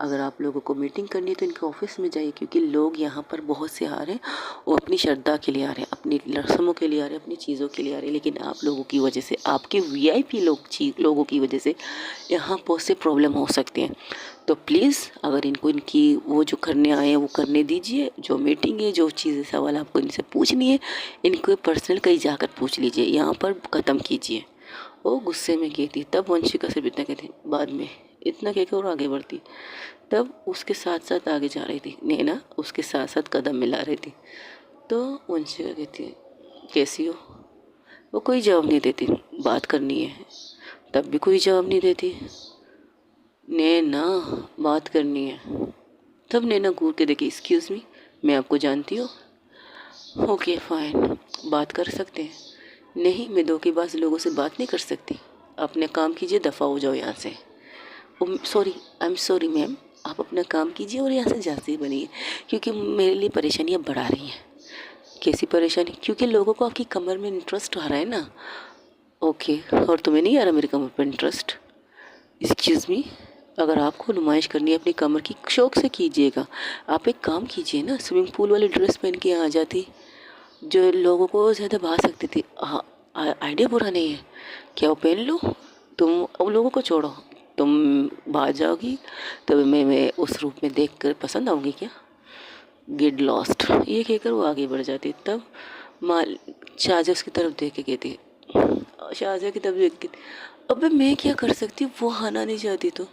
Speaker 1: अगर आप लोगों को मीटिंग करनी है तो इनके ऑफिस में जाइए, क्योंकि लोग यहाँ पर बहुत से आ रहे हैं, वो अपनी श्रद्धा के लिए आ रहे हैं, अपनी रस्मों के लिए आ रहे हैं, अपनी चीज़ों के लिए आ रहे हैं। लेकिन आप लोगों की वजह से, आपके वीआईपी लोगों की वजह से यहाँ बहुत से प्रॉब्लम हो सकते हैं। तो प्लीज़ अगर इनको इनकी वो जो करने आए हैं वो करने दीजिए। जो मीटिंग है, जो चीज़ें सवाल आपको इनसे पूछनी है, इनको पर्सनल कहीं जाकर पूछ लीजिए, यहाँ पर ख़त्म कीजिए। वो गुस्से में कहती, तब वंशिका सिर्फ इतना कहती, बाद में इतना कहकर और आगे बढ़ती। तब उसके साथ साथ आगे जा रही थी नैना, उसके साथ साथ कदम मिला रही थी। तो वंशिका कहती है, कैसी हो? वो कोई जवाब नहीं देती। बात करनी है तब भी कोई जवाब नहीं देती। नैना बात करनी है। तब नैना घूर के देखी, एक्सक्यूज़ मी, मैं आपको जानती हूँ? ओके फाइन, बात कर सकते हैं। नहीं, मैं धोखेबाज लोगों से बात नहीं कर सकती। अपने काम कीजिए, दफ़ा हो जाओ यहाँ से। Sorry, I am sorry ma'am, आप अपना काम कीजिए और यहाँ से जाते बनिए, क्योंकि मेरे लिए परेशानियाँ बढ़ा रही हैं। कैसी परेशानी? क्योंकि लोगों को आपकी कमर में इंटरेस्ट आ रहा है ना। ओके, और तुम्हें नहीं आ रहा मेरी कमर पर इंटरेस्ट? एक्सक्यूज़ मी, अगर आपको नुमाइश करनी है अपनी कमर की, शौक से कीजिएगा। आप एक काम कीजिए ना, स्विमिंग पूल वाली ड्रेस पहन के आ जाती, जो लोगों को ज़्यादा भा सकती थी। हाँ, आइडिया बुरा नहीं है, क्या वो पहन लो? तुम उन लोगों को छोड़ो, तुम बाहर जाओगी तब मैं उस रूप में देखकर पसंद आऊँगी क्या? गेट लॉस्ट, ये कहकर वो आगे बढ़ जाती। तब माल शाहजहाँ उसकी तरफ देख के कहती, शाहजहाँ की तरफ देख के, अबे मैं क्या कर सकती हूँ? वो आना नहीं चाहती तो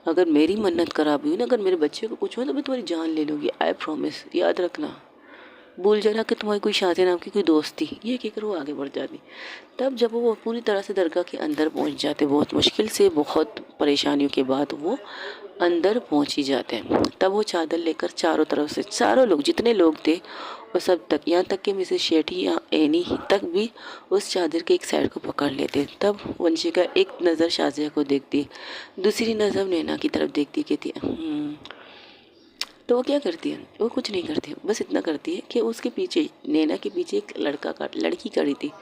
Speaker 1: अगर मेरी मन्नत खराब हुई ना, अगर मेरे बच्चे को कुछ हुआ तो मैं तुम्हारी जान ले लूँगी, आई प्रॉमिस, याद रखना। भूल जाना कि तुम्हारी कोई शाहजहाँ नाम की कोई दोस्त थी, ये कहकर वो आगे बढ़ जाती। तब जब वो पूरी तरह से दरगाह के अंदर पहुंच जाते, बहुत मुश्किल से, बहुत परेशानियों के बाद वो अंदर पहुंच ही जाते हैं। तब वो चादर लेकर चारों तरफ से सारे लोग, जितने लोग थे वो सब तक, यहाँ तक कि मिसेस शेट्टी या एनी तक भी उस चादर के एक साइड को पकड़ लेते। तब वंशिका एक नज़र शाहजहाँ को देखती, दूसरी नज़र नैना की तरफ देखती, कहती तो वो क्या करती है? वो कुछ नहीं करती, बस इतना करती है कि उसके पीछे, नैना के पीछे एक लड़की खड़ी थी,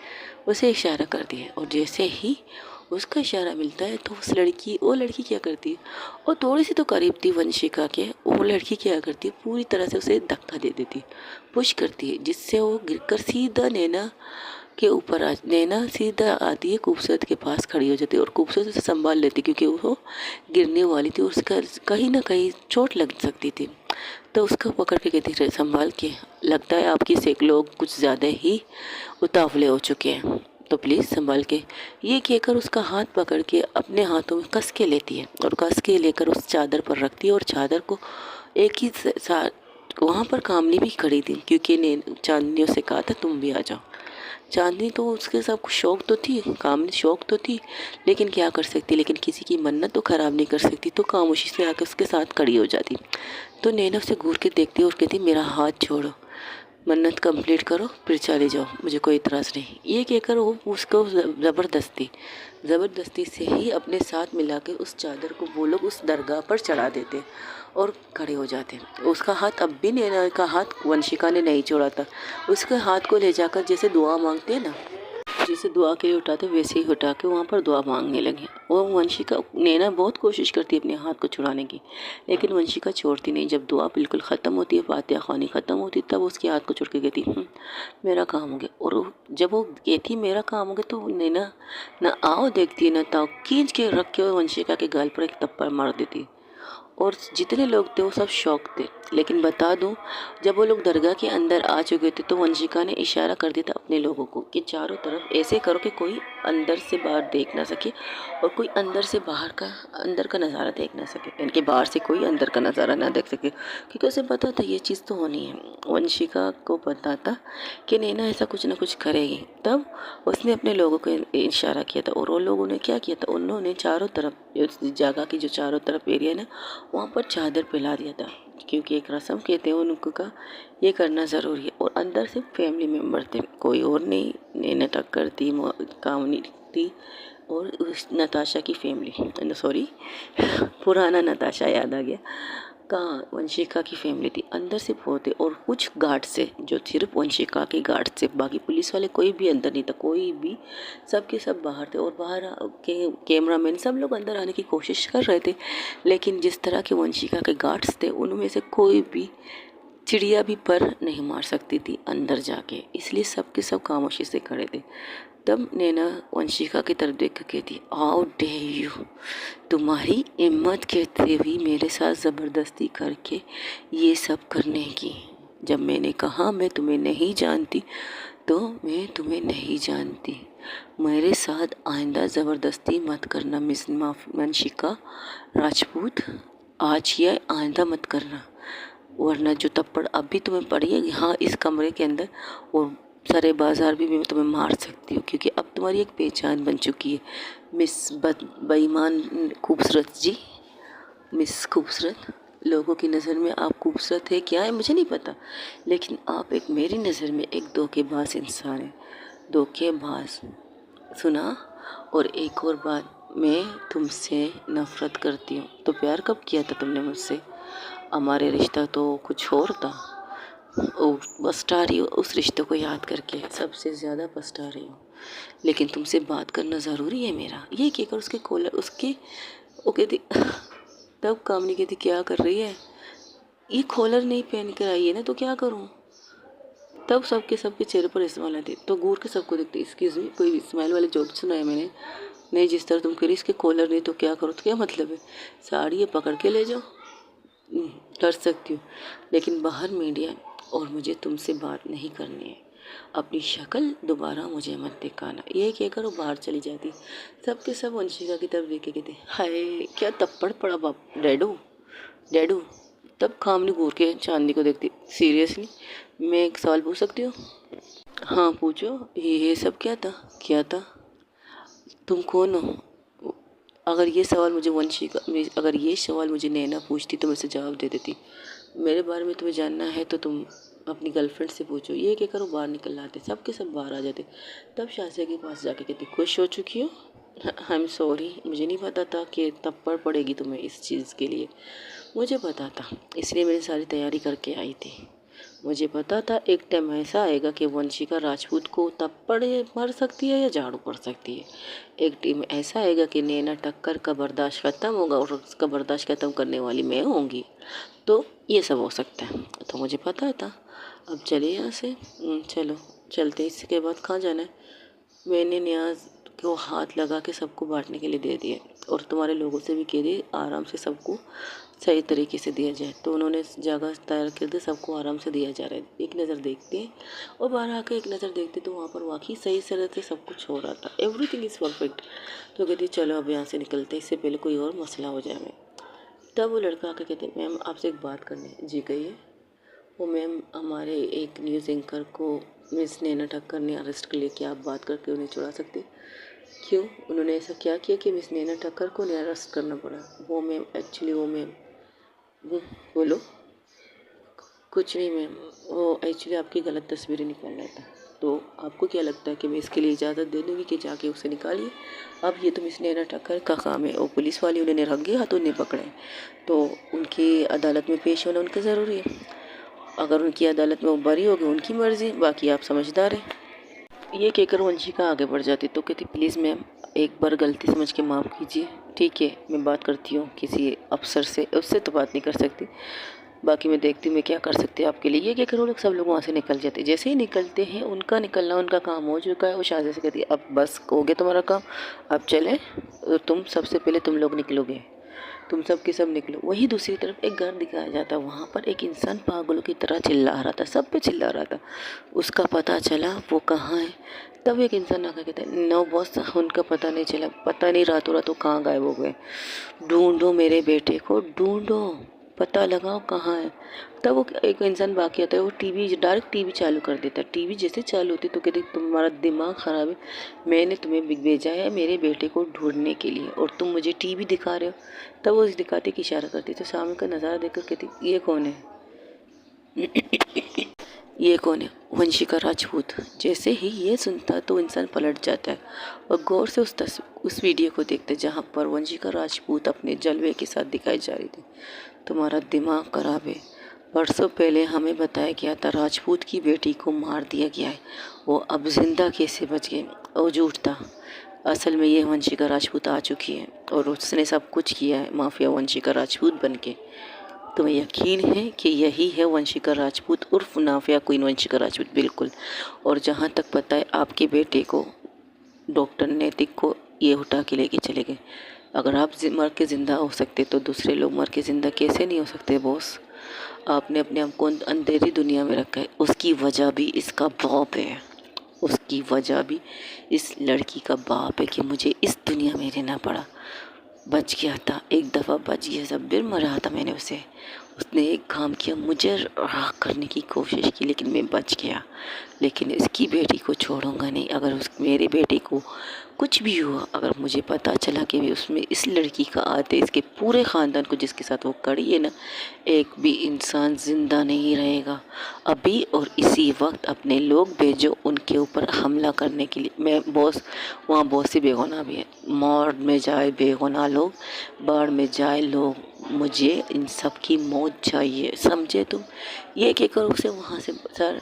Speaker 1: उसे इशारा करती है। और जैसे ही उसका इशारा मिलता है तो वो लड़की क्या करती है, और थोड़ी सी तो करीब थी वंशिका के, वो लड़की क्या करती है, पूरी तरह से उसे धक्का दे देती, पुश करती है, जिससे वो गिरकर सीधा नैना के ऊपर नैना सीधा आती है, खूबसूरत के पास खड़ी हो जाती है और खूबसूरत से संभाल लेती, क्योंकि वो गिरने वाली थी, उसका कहीं ना कहीं चोट लग सकती थी। तो उसको पकड़ के कहती है, संभाल के, लगता है आपकी सेक लोग कुछ ज़्यादा ही उतावले हो चुके हैं, तो प्लीज़ संभाल के। ये कहकर उसका हाथ पकड़ के अपने हाथों में कस के लेती है और कस के लेकर उस चादर पर रखती है। और चादर को एक ही वहाँ पर कामनी भी खड़ी थी, क्योंकि ने चांदनी से कहा था तुम भी आ जाओ। चांदनी तो उसके सब शौक तो थी, कामनी शौक तो थी, लेकिन क्या कर सकती, लेकिन किसी की मन्नत तो ख़राब नहीं कर सकती, तो खामोशी से आकर उसके साथ खड़ी हो जाती। तो नैना उसे घूर के देखती और कहती, मेरा हाथ छोड़ो, मन्नत कंप्लीट करो, फिर चले जाओ, मुझे कोई इतराज़ नहीं। ये कहकर वो उसको ज़बरदस्ती से ही अपने साथ मिला के उस चादर को वो लोग उस दरगाह पर चढ़ा देते और खड़े हो जाते। उसका हाथ, अब भी नैना का हाथ वंशिका ने नहीं छोड़ा था, उसके हाथ को ले जाकर जैसे दुआ मांगते हैं ना, जैसे दुआ के लिए उठाते वैसे ही उठा के वहाँ पर दुआ मांगने लगे। और वंशिका नैना बहुत कोशिश करती है अपने हाथ को छुड़ाने की, लेकिन वंशिका छोड़ती नहीं। जब दुआ बिल्कुल ख़त्म होती है, फातिहा ख़वानी ख़त्म होती, तब उसके हाथ को छोड़ के कहती मेरा काम हो गया। और जब वो कहती मेरा काम हो गया तो नैना ना आओ देखती है ना ताओ, खींच के रख के वंशिका के गाल पर एक थप्पड़ मार देती। और जितने लोग थे वो सब शौक थे। लेकिन बता दूं, जब वो लोग दरगाह के अंदर आ चुके थे तो वंशिका ने इशारा कर दिया था अपने लोगों को कि चारों तरफ ऐसे करो कि कोई अंदर से बाहर देख ना सके और कोई अंदर का नज़ारा देख ना सके, यानी कि बाहर से कोई अंदर का नज़ारा ना देख सके, क्योंकि उसे पता था ये चीज़ तो होनी है। वंशिका को पता था कि नैना ऐसा कुछ ना कुछ करेगी, तब उसने अपने लोगों को इशारा किया था। और वो लोगों ने क्या किया था, उन्होंने चारों तरफ उस जगह की जो चारों तरफ एरिया ना वहाँ पर चादर फैला दिया था, क्योंकि एक रस्म कहते हैं उनको का ये करना ज़रूरी है। और अंदर सिर्फ फैमिली मेम्बर थे, कोई और नहीं। नैना टक्कर थी, कामनी थी और उस नताशा की फैमिली, सॉरी पुराना नताशा याद आ गया, कहाँ वंशिका की फैमिली थी। अंदर से बहुत थे और कुछ गार्ड से, जो सिर्फ वंशिका के गार्ड से, बाकी पुलिस वाले कोई भी अंदर नहीं था, कोई भी, सब के सब बाहर थे। और बाहर के कैमरामैन सब लोग अंदर आने की कोशिश कर रहे थे, लेकिन जिस तरह के वंशिका के गार्ड्स थे उनमें से कोई भी चिड़िया भी पर नहीं मार सकती थी अंदर जाके, इसलिए सब के सब खामोशी से खड़े थे। तब नैना वंशिका की तरफ देख कर कहती, हाउ डेयर यू, तुम्हारी हिम्मत कहते हुए मेरे साथ ज़बरदस्ती करके ये सब करने की। जब मैंने कहा मैं तुम्हें नहीं जानती तो मैं तुम्हें नहीं जानती, मेरे साथ आइंदा ज़बरदस्ती मत करना मिस वंशिका राजपूत, आज या आइंदा मत करना, वरना जो थप्पड़ अभी तुम्हें पड़ी है यहाँ इस कमरे के अंदर और सारे बाजार भी मैं तुम्हें मार सकती हूँ, क्योंकि अब तुम्हारी एक पहचान बन चुकी है मिस बेईमान खूबसूरत जी। मिस खूबसूरत, लोगों की नज़र में आप खूबसूरत है क्या है मुझे नहीं पता, लेकिन आप एक मेरी नज़र में एक धोखेबाज इंसान है, धोखेबाज। सुना, और एक और बात, मैं तुमसे नफ़रत करती हूँ। तो प्यार कब किया था तुमने मुझसे? हमारे रिश्ता तो कुछ और था। ओ पछता रही हो उस रिश्ते को याद करके, सबसे ज़्यादा पछता रही हूँ, लेकिन तुमसे बात करना ज़रूरी है मेरा। ये कहकर उसके कॉलर उसके वो कहती तब कामनी कहती क्या कर रही है, ये कॉलर नहीं पहन कर आई है ना तो क्या करूँ। तब सबके चेहरे पर स्माइल आती, तो घूर के सबको देखते, एक्सक्यूज़ मी, कोई स्माइल वाले जोक सुना है मैंने? नहीं, जिस तरह तुम कह रही इसके कॉलर नहीं तो क्या करो, तो क्या मतलब है, साड़ी ये पकड़ के ले जाओ। कर सकती हूँ, लेकिन बाहर मीडिया और मुझे तुमसे बात नहीं करनी है, अपनी शक्ल दोबारा मुझे मत दिखाना। ये कहकर वो बाहर चली जाती। सबके सब वंशिका की तरफ देख के कहते हाय क्या थप्पड़ पड़ा बाप, डैडू डैडू। तब खामनी घूर के चांदनी को देखती, सीरियसली मैं एक सवाल पूछ सकती हूँ? हाँ पूछो। ये सब क्या था, क्या था, तुम कौन हो? अगर ये सवाल मुझे नैना पूछती तो मैं उसे जवाब दे देती, मेरे बारे में तुम्हें जानना है तो तुम अपनी गर्लफ्रेंड से पूछो। ये कहकर वो बाहर निकल आते, सब के सब बाहर आ जाते। तब शासिया के पास जाके कहती खुश हो चुकी हो? आई एम सॉरी, मुझे नहीं पता था कि थप्पड़ पड़ेगी तुम्हें इस चीज़ के लिए, मुझे पता था इसलिए मैंने सारी तैयारी करके आई थी। मुझे पता था एक टाइम ऐसा आएगा कि वंशिका राजपूत को थप्पड़ मार सकती है या झाड़ू पड़ सकती है। एक टाइम ऐसा आएगा कि नैना टक्कर का बर्दाश्त ख़त्म होगा और उसका बर्दाश्त ख़त्म करने वाली मैं होंगी, तो ये सब हो सकता है। तो मुझे पता था। अब चलिए यहाँ से, चलो चलते। इसके बाद कहाँ जाना है? मैंने न्याज को हाथ लगा के सबको बांटने के लिए दे दिए और तुम्हारे लोगों से भी कह दिए आराम से सबको सही तरीके से दिया जाए। तो उन्होंने जगह तैयार कर दी, सबको आराम से दिया जा रहा है। एक नज़र देखते हैं और बाहर आकर एक नज़र देखते तो वहाँ पर वाकई सही तरह से सब कुछ हो रहा था, एवरीथिंग इज़ परफेक्ट। तो कहती चलो अब यहाँ से निकलते, इससे पहले कोई और मसला हो जाए हमें। तब वो लड़का आकर कहते मैम आपसे एक बात करनी है। जी कहिए। वो मैम हमारे एक न्यूज़ एंकर को मिस नैना ठक्कर ने अरेस्ट कर लिया, क्या आप बात करके उन्हें छुड़ा सकते? क्यों, उन्होंने ऐसा क्या किया कि मिस नैना ठक्कर को उन्हें अरेस्ट करना पड़ा? वो मैम एक्चुअली वो मैम बोलो। कुछ नहीं मैम, वो एक्चुअली आपकी गलत तस्वीरें निकाल रहा था। तो आपको क्या लगता है कि मैं इसके लिए इजाज़त दे दूँगी कि जाके उसे निकालिए? अब ये तो मिस नैना ठक्कर का काम है और पुलिस वाले उन्हें रंगे हाथों नहीं पकड़े, तो उनकी अदालत में पेश होना उनका ज़रूरी है। अगर उनकी अदालत में वो बरी हो गए उनकी मर्ज़ी, बाकी आप समझदार हैं। ये कहकर वंशिका आगे बढ़ जाती तो कहती प्लीज़ मैम एक बार गलती समझ के माफ़ कीजिए। ठीक है, मैं बात करती हूँ किसी अफ़सर से, उससे तो बात नहीं कर सकती, बाकी मैं देखती हूँ मैं क्या कर सकती हूँ आपके लिए। ये कहकर वो लोग सब लोग वहाँ से निकल जाते। जैसे ही निकलते हैं उनका निकलना उनका काम हो चुका है। वो शादी से कहती है अब बस हो गया तुम्हारा काम, अब चलें। तुम सबसे पहले तुम लोग निकलोगे, तुम सब के सब निकलो। वहीं दूसरी तरफ एक घर दिखाया जाता, वहाँ पर एक इंसान पागलों की तरह चिल्ला रहा था, सब पे चिल्ला रहा था। उसका पता चला वो कहाँ है। तब एक इंसान आकर कहता है नो बॉस, उनका पता नहीं चला, पता नहीं रातों रात वो कहाँ गायब हो गए। ढूंढो मेरे बेटे को, ढूंढो, पता लगाओ कहाँ है। तब वो एक इंसान बाकी आता है, वो टीवी डायरेक्ट टीवी चालू कर देता है। टीवी जैसे चालू होती तो कहते तुम्हारा दिमाग ख़राब है, मैंने तुम्हें भेजा है मेरे बेटे को ढूंढने के लिए और तुम मुझे टीवी दिखा रहे हो। तब वो दिखाते कि इशारा करती तो सामने का नज़ारा देखकर कहती ये कौन है, ये कौन है? वंशिका राजपूत। जैसे ही ये सुनता तो इंसान पलट जाता है और गौर से उस वीडियो को देखते जहाँ पर वंशिका राजपूत अपने जलवे के साथ दिखाई जा रही थी। तुम्हारा दिमाग खराब है, बरसों पहले हमें बताया गया था राजपूत की बेटी को मार दिया गया है, वो अब जिंदा कैसे बच गए? वो झूठ था, असल में ये वंशिका राजपूत आ चुकी है और उसने सब कुछ किया है माफिया वंशिका राजपूत बन के। तुम्हें यकीन है कि यही है वंशिका राजपूत उर्फ नाफिया क्वीन वंशिका राजपूत? बिल्कुल। और जहाँ तक पता है आपके बेटे को डॉक्टर नैतिक को ये उठा के लेके चले गए। अगर आप मर के ज़िंदा हो सकते तो दूसरे लोग मर के ज़िंदा कैसे नहीं हो सकते बॉस? आपने अपने आप को अंधेरी दुनिया में रखा है। उसकी वजह भी इसका बाप है, उसकी वजह भी इस लड़की का बाप है कि मुझे इस दुनिया में रहना पड़ा। बच गया था, एक दफ़ा बच गया, सब फिर मरा था मैंने उसे। उसने एक काम किया, मुझे राख करने की कोशिश की लेकिन मैं बच गया। लेकिन इसकी बेटी को छोड़ूंगा नहीं। अगर उस मेरे बेटे को कुछ भी हुआ, अगर मुझे पता चला कि भी उसमें इस लड़की का आते इसके पूरे ख़ानदान को जिसके साथ वो कड़ी है ना, एक भी इंसान ज़िंदा नहीं रहेगा। अभी और इसी वक्त अपने लोग भेजो उनके ऊपर हमला करने के लिए। मैं बॉस, वहाँ बहुत सी बेगुनाह भी है, मौत में जाए बेगुनाह लोग, बाढ़ में जाए लोग, मुझे इन सब की मौत चाहिए, समझे तुम? ये कहकर उसे वहाँ से सर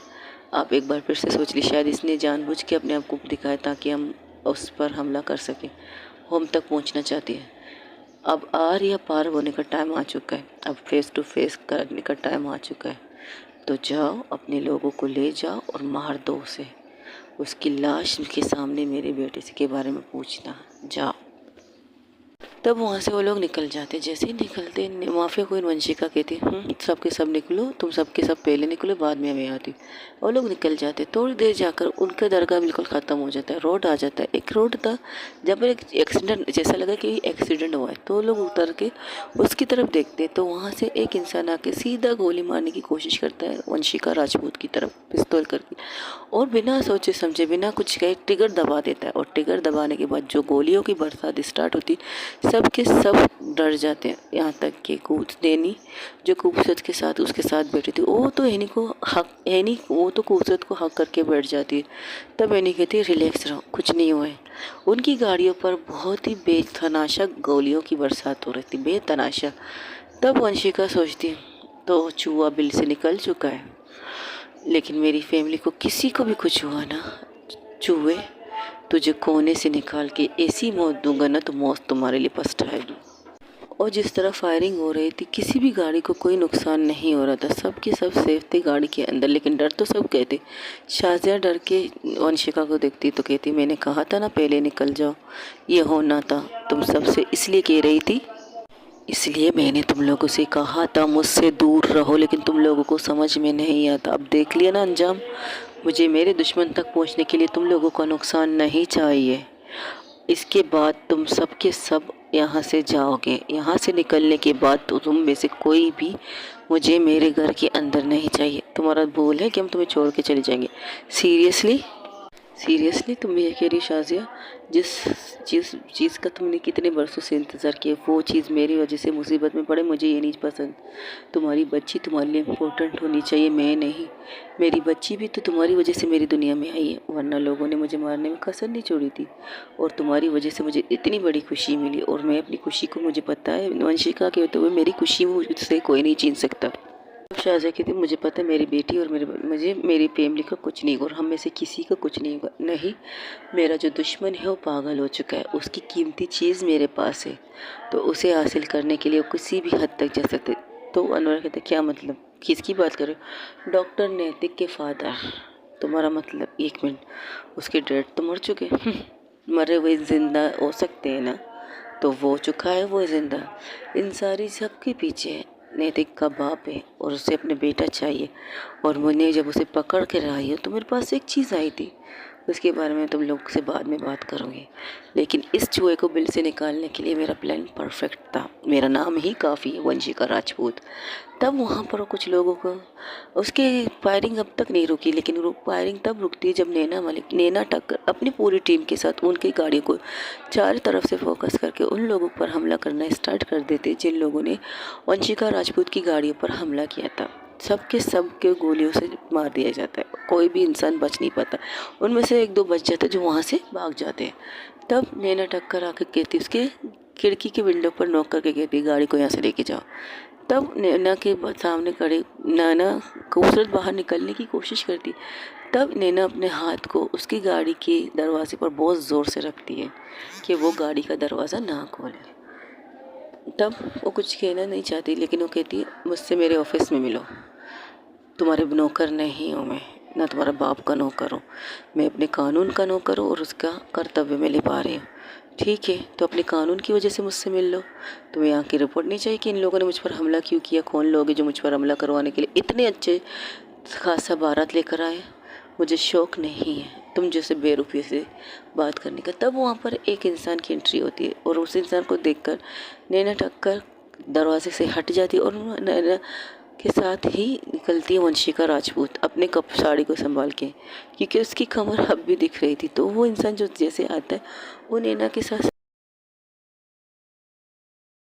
Speaker 1: आप एक बार फिर से सोच ली, शायद इसने जानबूझ के अपने आप को दिखाया ताकि हम उस पर हमला कर सकें। हम तक पहुंचना चाहती है। अब आर या पार होने का टाइम आ चुका है, अब फेस टू फेस करने का टाइम आ चुका है। तो जाओ अपने लोगों को ले जाओ और मार दो उसे। उसकी लाश के सामने मेरे बेटे से के बारे में पूछना, जाओ। तब वहाँ से वो लोग निकल जाते। जैसे ही निकलते माफिया कोई वंशिका कहती सबके सब निकलो, तुम सबके सब पहले निकलो बाद में मैं आती। वो लोग निकल जाते। थोड़ी देर जाकर उनका दरगाह बिल्कुल ख़त्म हो जाता है, रोड आ जाता है। एक रोड था जहाँ पर एक एक्सीडेंट जैसा लगा कि एक्सीडेंट हुआ है, तो लोग उतर के उसकी तरफ देखते तो वहाँ से एक इंसान आके सीधा गोली मारने की कोशिश करता है वंशिका राजपूत की तरफ पिस्तौल करके, और बिना सोचे समझे बिना कुछ कहे ट्रिगर दबा देता है। और ट्रिगर दबाने के बाद जो गोलियों की बरसात स्टार्ट होती, सब के सब डर जाते हैं। यहाँ तक कि कूदनी जो खूबसूरत के साथ उसके साथ बैठी थी, वो तो हैनी को हक हैनी वो तो खूबसूरत को हक करके बैठ जाती है। तब हैनी कहती है रिलैक्स रहो, कुछ नहीं हुआ है। उनकी गाड़ियों पर बहुत ही बेतनाशा गोलियों की बरसात हो रही थी, बेतनाशा। तब वंशिका सोचती तो चूहा बिल से निकल चुका है, लेकिन मेरी फैमिली को किसी को भी कुछ हुआ ना, चूहे तुझे कोने से निकाल के ऐसी मौत दूंगा ना तो मौत तुम्हारे लिए पछताएगी। और जिस तरह फायरिंग हो रही थी, किसी भी गाड़ी को कोई नुकसान नहीं हो रहा था, सब के सब सेफ थे गाड़ी के अंदर। लेकिन डर तो सब कहते। शाजिया डर के वंशिका को देखती तो कहती मैंने कहा था ना पहले निकल जाओ, ये होना था, तुम सबसे इसलिए कह रही थी, इसलिए मैंने तुम लोगों से कहा था मुझसे दूर रहो, लेकिन तुम लोगों को समझ में नहीं आता। अब देख लिया ना अंजाम, मुझे मेरे दुश्मन तक पहुंचने के लिए तुम लोगों का नुकसान नहीं चाहिए। इसके बाद तुम सब के सब यहाँ से जाओगे। यहाँ से निकलने के बाद तो तुम में से कोई भी मुझे मेरे घर के अंदर नहीं चाहिए। तुम्हारा बोल है कि हम तुम्हें छोड़ के चले जाएंगे? सीरियसली सीरियसली तुम ये कह रही शाजिया? जिस चीज़ का तुमने कितने बरसों से इंतज़ार किया, वो चीज़ मेरी वजह से मुसीबत में पड़े, मुझे ये नहीं पसंद। तुम्हारी बच्ची तुम्हारे लिए इम्पोर्टेंट होनी चाहिए, मैं नहीं। मेरी बच्ची भी तो तुम्हारी वजह से मेरी दुनिया में आई है, वरना लोगों ने मुझे मारने में कसर नहीं छोड़ी थी। और तुम्हारी वजह से मुझे इतनी बड़ी खुशी मिली, और मैं अपनी खुशी को, मुझे पता है वंशिका के होते हुए मेरी खुशी मुझसे कोई नहीं छीन सकता। शाहज़ा कहती मुझे पता है मेरी बेटी और मुझे मेरी फैमिली का कुछ नहीं होगा और हम में से किसी का कुछ नहीं होगा। नहीं, मेरा जो दुश्मन है वो पागल हो चुका है, उसकी कीमती चीज़ मेरे पास है, तो उसे हासिल करने के लिए वो किसी भी हद तक जा सकते। तो अनवर कहते क्या मतलब, किसकी बात कर रहे हो? डॉक्टर नैतिक के फादर। तुम्हारा मतलब? एक मिनट, उसके डैड तो मर चुके। मरे हुए ज़िंदा हो सकते हैं ना? तो वो चुका है, वो ज़िंदा। इन सारी सबके पीछे नैतिक का बाप है और उसे अपने बेटा चाहिए। और मैंने जब उसे पकड़ के लाई हो तो मेरे पास एक चीज़ आई थी, उसके बारे में तुम लोग से बाद में बात करूँगी। लेकिन इस चूहे को बिल से निकालने के लिए मेरा प्लान परफेक्ट था। मेरा नाम ही काफ़ी है, वंशिका राजपूत। तब वहाँ पर कुछ लोगों को उसके फायरिंग अब तक नहीं रुकी, लेकिन फायरिंग तब रुकती है जब नैना टक्कर अपनी पूरी टीम के साथ उनकी गाड़ियों को चारों तरफ से फोकस करके उन लोगों पर हमला करना स्टार्ट कर देते जिन लोगों ने वंशिका राजपूत की गाड़ियों पर हमला किया था। सबके गोलियों से मार दिया जाता है, कोई भी इंसान बच नहीं पाता। उनमें से एक दो बच जाते जो वहाँ से भाग जाते हैं। तब नैना टक्कर आके कहती, उसके खिड़की के विंडो पर नॉक करके कहती गाड़ी को यहाँ से लेके जाओ। तब नैना के सामने खड़े नैना खूबसूरत बाहर निकलने की कोशिश करती। तब नैना अपने हाथ को उसकी गाड़ी के दरवाजे पर बहुत ज़ोर से रखती है कि वो गाड़ी का दरवाज़ा ना खोले। तब वो कुछ कहना नहीं चाहती, लेकिन वो कहती मुझसे मेरे ऑफिस में मिलो, तुम्हारे नौकर नहीं हूँ मैं, ना तुम्हारा बाप का नौकर हूँ, मैं अपने कानून का नौकर हूँ और उसका कर्तव्य में निभा रही हूँ। ठीक है, तो अपने कानून की वजह से मुझसे मिल लो। तुम्हें यहाँ की रिपोर्ट नहीं चाहिए कि इन लोगों ने मुझ पर हमला क्यों किया, कौन लोग हैं जो मुझ पर हमला करवाने के लिए इतने अच्छे खासा बारात लेकर आए। मुझे शौक नहीं है तुम जैसे बेरुपये से बात करने का। तब वहाँ पर एक इंसान की एंट्री होती है और उस इंसान को देखकर नैना टक्कर दरवाजे से हट जाती है और नैना के साथ ही निकलती है वंशिका राजपूत अपने कप साड़ी को संभाल के, क्योंकि उसकी कमर अब भी दिख रही थी। तो वो इंसान जो जैसे आता है वो नैना के साथ